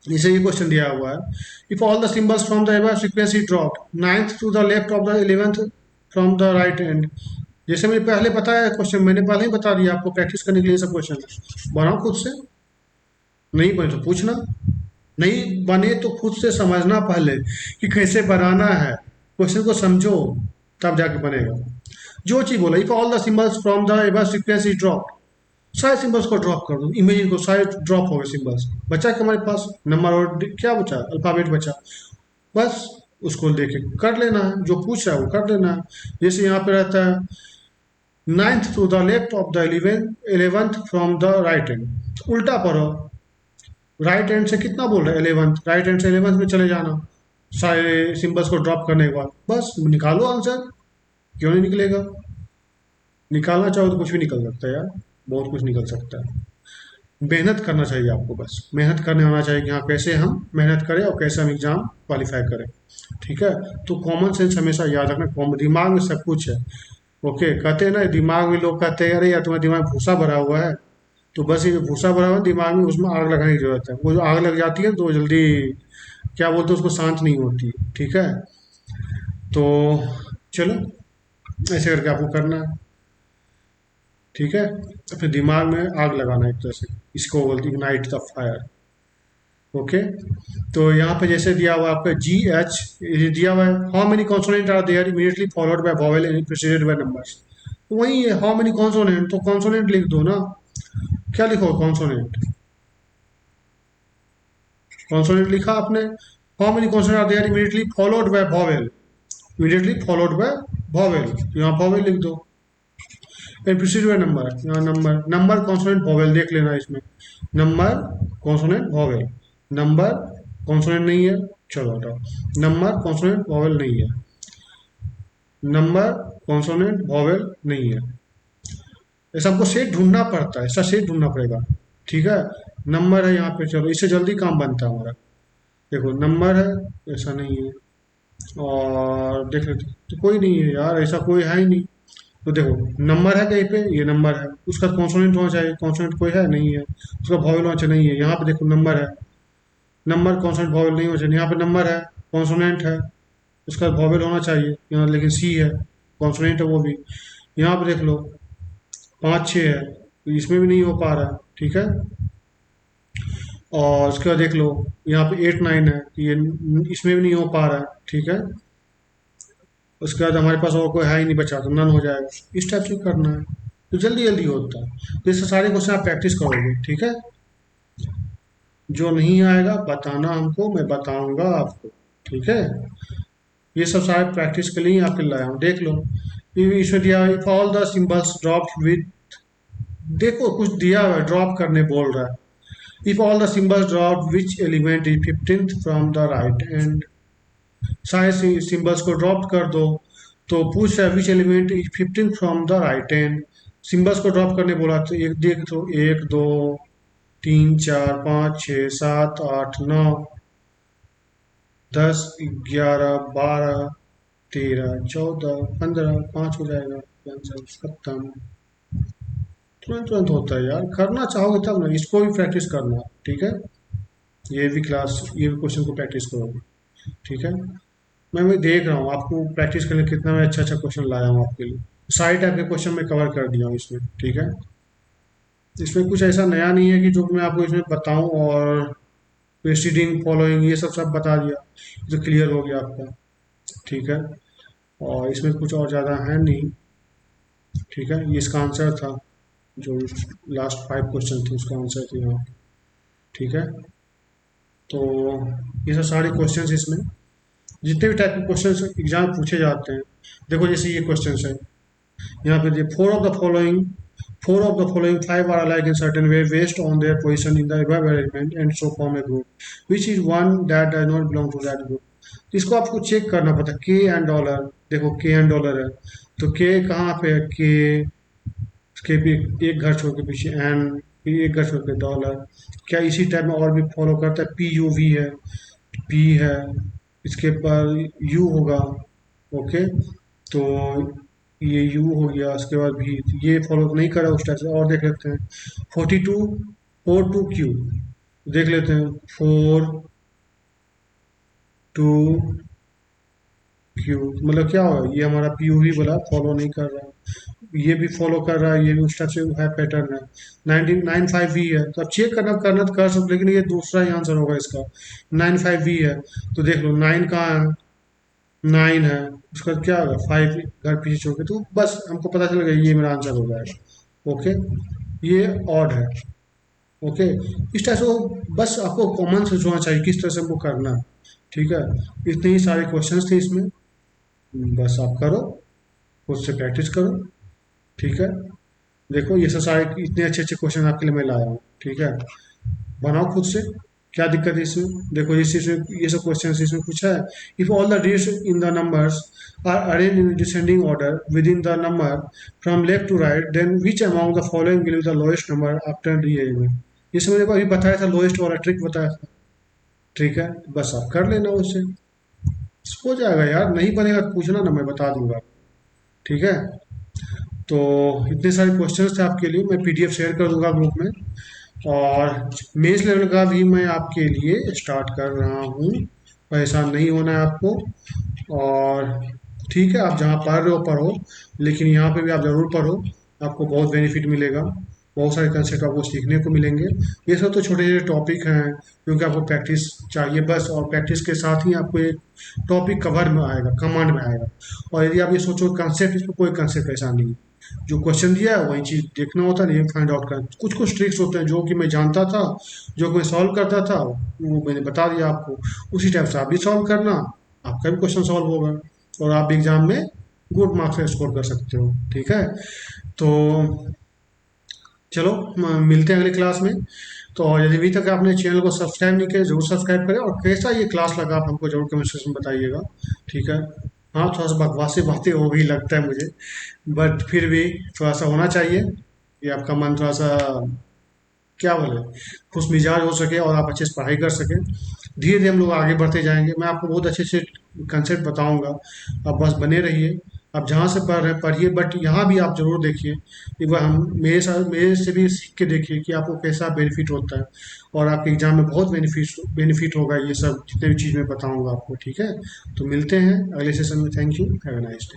जैसे ये क्वेश्चन दिया हुआ है, if all the symbols from the above frequency dropped, ninth to the left of the 11th from the right end. जैसे मैंने पहले बताया क्वेश्चन, मैंने पहले ही बता दिया आपको, प्रैक्टिस करने के लिए सब क्वेश्चन बनाओ खुद से। नहीं बने तो पूछना, नहीं बने तो खुद से समझना पहले कि कैसे बनाना है, क्वेश्चन को समझो, तब जाके बनेगा। जो चीज बोला, if all the symbols from the above frequency dropped, सारे सिंबल्स को ड्रॉप कर दो, इमेजिन को सारे ड्रॉप हो गए सिंबल्स, बचा कि हमारे पास नंबर और क्या बचा, अल्फाबेट बचा, बस उसको देखे कर लेना है, जो पूछ रहा है वो कर लेना है। जैसे यहाँ पे रहता है, ninth to the left of the 11th from the right end, उल्टा पढ़ो, राइट हैंड से कितना बोल रहे हैं, 11th, राइट हैंड से 11th में चले जाना, सारे सिंबल्स को ड्रॉप करने के बाद बस निकालो आंसर। क्यों नहीं निकलेगा, निकालना चाहो तो कुछ भी निकल सकता है यार, बहुत कुछ निकल सकता है। मेहनत करना चाहिए आपको, बस मेहनत करने आना चाहिए कि हाँ कैसे हम मेहनत करें और कैसे हम एग्जाम क्वालिफाई करें। ठीक है, तो कॉमन सेंस हमेशा याद रखना, दिमाग में सब कुछ है। ओके, कहते हैं ना, दिमाग में लोग कहते हैं अरे यार तुम्हारे दिमाग में भूसा भरा हुआ है, तो बस ये जो भूसा भरा हुआ है दिमाग में, उसमें आग लगाने की जरूरत है। वो जो आग लग जाती है तो जल्दी क्या बोलते हैं उसको, शांत नहीं होती। ठीक है, तो चलो ऐसे करके आपको करना है। ठीक है, अपने दिमाग में आग लगाना है एक तरह से, इसको बोलते हैं इग्नाइट द फायर। ओके, तो यहाँ पे जैसे दिया हुआ है आपका जी एच, दिया हुआ है how many consonant are there immediately followed by vowel and preceded by numbers. तो वही है, हाउ मेनी कॉन्सोनेंट, तो कॉन्सोनेंट लिख दो ना, क्या लिखो कॉन्सोनेंट, कॉन्सोनेंट लिखा आपने, how many consonant are there immediately followed by vowel, immediately followed by vowel, यहाँ वॉवेल लिख दो, एंड प्रीसीडेड बाय नंबर, यहाँ नंबर, नंबर कॉन्सोनेंट वॉवेल देख लेना इसमें, number consonant vowel, number consonant नहीं है, चलो हटाओ, नंबर कॉन्सोनेंट वॉवेल नहीं है, नंबर कॉन्सोनेंट वॉवेल नहीं है, ऐसा हमको सेट ढूंढना पड़ता है, ऐसा सेट ढूंढना पड़ेगा। ठीक है, नंबर है यहाँ पे, चलो इससे जल्दी काम बनता है हमारा। देखो नंबर है, ऐसा नहीं है, और देख लेते तो कोई नहीं है यार, ऐसा कोई है ही नहीं। तो देखो नंबर है कहीं पे, ये नंबर है, उसका कॉन्सोनेंट होना चाहिए, कॉन्सोनेंट कोई है नहीं है, उसका वॉवेल होना चाहिए, नहीं है। यहाँ पे देखो नंबर है, नंबर कॉन्सोनेंट वॉवेल नहीं होना चाहिए, यहाँ पे नंबर है, कॉन्सोनेंट है, उसका वॉवेल होना चाहिए यहाँ, लेकिन सी है, कॉन्सोनेंट है वो भी। यहाँ पे देख लो 5 6 है, तो इसमें भी नहीं हो पा रहा है। ठीक है, और उसके बाद देख लो यहाँ पे 8 9 है, ये इसमें भी नहीं हो पा रहा है। ठीक है, उसके बाद हमारे पास और कोई है ही नहीं बचा, तो नन हो जाएगा। इस टाइप से करना है, तो जल्दी जल्दी होता है। तो इससे सारे क्वेश्चन आप प्रैक्टिस करोगे। ठीक है, जो नहीं आएगा बताना हमको, मैं बताऊंगा आपको। ठीक है, ये सब सारे प्रैक्टिस के लिए आपके लाया हूँ, देख लो। इसमें दिया if all the symbols drop with, देखो कुछ दिया हुआ है ड्रॉप करने बोल रहा है, if all the symbols drop which element is 15th from the right and, सारे सिंबल्स को ड्रॉप कर दो। तो पूछ रहा है which element is 15th from the right and, symbols को ड्रॉप करने बोला तो एक देख तो 1 2 3 4 5 6 7 8 9 10 11 12 13 14 15, 5 हो जाएगा आंसर खत्म। तुरंत तुरंत होता है यार, करना चाहोगे तब ना, इसको भी प्रैक्टिस करना, ठीक है। ये भी क्वेश्चन को प्रैक्टिस करोगे, ठीक है। मैं देख रहा हूँ आपको प्रैक्टिस करने कितना मैं अच्छा अच्छा क्वेश्चन लाया हूँ आपके लिए। सारे टाइप के क्वेश्चन मैं कवर कर दिया हूँ इसमें, ठीक है। इसमें कुछ ऐसा नया नहीं है कि जो मैं आपको इसमें बताऊं, और प्रीसीडिंग फॉलोइंग ये सब सब बता दिया तो क्लियर हो गया आपका, ठीक है। और इसमें कुछ और ज़्यादा है नहीं, ठीक है। ये इसका आंसर था, जो लास्ट 5 क्वेश्चन थे उसका आंसर थे यहाँ, ठीक है। तो ये सब सारे क्वेश्चन इसमें, जितने भी टाइप के क्वेश्चन एग्जाम पूछे जाते हैं, देखो जैसे ये क्वेश्चन है यहाँ पे, four of the following five are alike in certain way based on their position in the above arrangement and so form a group. Which is one that does not belong to that group? इसको आपको check करना पड़ता है, के and dollar. देखो के and dollar है, तो के कहाँ पे है, के भी एक घर छोड़ के पीछे एन, फिर एक घर छोड़ के डॉलर। क्या इसी टाइप में और भी फॉलो करता है, पी यू वी है, पी है, इसके पर यू होगा, ओके। तो ये यू हो गया, उसके बाद भी ये फॉलो नहीं कर रहा उस टाइप से। और देख लेते हैं 42 4 2 क्यू, देख लेते हैं 4 2 क्यू, मतलब क्या होगा, ये हमारा पी यू भी बोला फॉलो नहीं कर रहा है, ये भी फॉलो कर रहा है, ये भी उस टाइप से है, पैटर्न है। 1995 वी है, तो अब चेक करना तो कर सकते, लेकिन ये दूसरा ही आंसर होगा इसका, 95 वी है। तो देख लो 9 कहाँ है, 9 है, उसका क्या होगा 5 घर पीछे छोड़ के, तो बस हमको पता चल गया ये मेरा आंसर हो जाएगा, ओके। ये ऑड है, ओके। इस तरह से बस आपको कॉमन सेंस होना चाहिए किस तरह से हमको करना है, ठीक है। इतने ही सारे क्वेश्चंस थे इसमें, बस आप करो, खुद से प्रैक्टिस करो, ठीक है। देखो ये सब सारे इतने अच्छे अच्छे क्वेश्चन आपके लिए मैं लाया हूँ, ठीक है। बनाओ खुद से, क्या दिक्कत है इसमें। देखो इस इसमें ये सब क्वेश्चन इसमें पूछा है, if all the digits in the numbers are arrange in descending order within the number from left to right, then which among the following will be the lowest number after rearrangement. इसमें देखो अभी बताया था, lowest वाला trick बताया था, ठीक है। बस आप कर लेना उससे, हो जाएगा यार, नहीं बनेगा तो पूछना ना, मैं बता दूंगा, ठीक है। तो इतने सारे क्वेश्चंस थे आपके लिए, मैं पीडीएफ शेयर कर दूंगा ग्रुप में। और मेंस लेवल का भी मैं आपके लिए स्टार्ट कर रहा हूँ, परेशान नहीं होना है आपको। और ठीक है, आप जहाँ पढ़ रहे हो पढ़ो, लेकिन यहाँ पे भी आप ज़रूर पढ़ो, आपको बहुत बेनिफिट मिलेगा, बहुत सारे कंसेप्ट आपको सीखने को मिलेंगे। ये सब तो छोटे छोटे टॉपिक हैं, क्योंकि आपको प्रैक्टिस चाहिए बस, और प्रैक्टिस के साथ ही आपको एक टॉपिक कवर में आएगा, कमांड में आएगा। और यदि आप ये सोचो कंसेप्ट, इसमें कोई कंसेप्ट ऐसा नहीं है, जो क्वेश्चन दिया है वही चीज़ देखना होता है, ये फाइंड आउट करना। कुछ कुछ ट्रिक्स होते हैं जो कि मैं जानता था, जो मैं सॉल्व करता था, वो मैंने बता दिया आपको, उसी टाइप से आप भी सॉल्व करना, आपका भी क्वेश्चन सॉल्व होगा, और आप एग्जाम में गुड मार्क्स स्कोर कर सकते हो, ठीक है। तो चलो मिलते हैं अगली क्लास में। तो यदि अभी तक आपने चैनल को सब्सक्राइब नहीं किया, जरूर सब्सक्राइब करें, और कैसा ये क्लास लगा आप हमको जरूर कमेंट सेक्शन में बताइएगा, ठीक है। हाँ, थोड़ा सा बकवासी बातें हो भी लगता है मुझे, बट फिर भी थोड़ा सा होना चाहिए कि आपका मन थोड़ा सा क्या बोले, खुश मिजाज हो सके, और आप अच्छे से पढ़ाई कर सकें। धीरे धीरे हम लोग आगे बढ़ते जाएंगे, मैं आपको बहुत अच्छे अच्छे कंसेप्ट बताऊंगा, आप बस बने रहिए। आप जहाँ से पढ़ रहे हैं पढ़िए, बट यहाँ भी आप जरूर देखिए, एक बार हम मेरे से भी सीख के देखिए कि आपको कैसा बेनिफिट होता है, और आपके एग्जाम में बहुत बेनिफिट होगा ये सब जितने भी चीज़ मैं बताऊंगा आपको, ठीक है। तो मिलते हैं अगले सेशन में, thank you, have a nice day.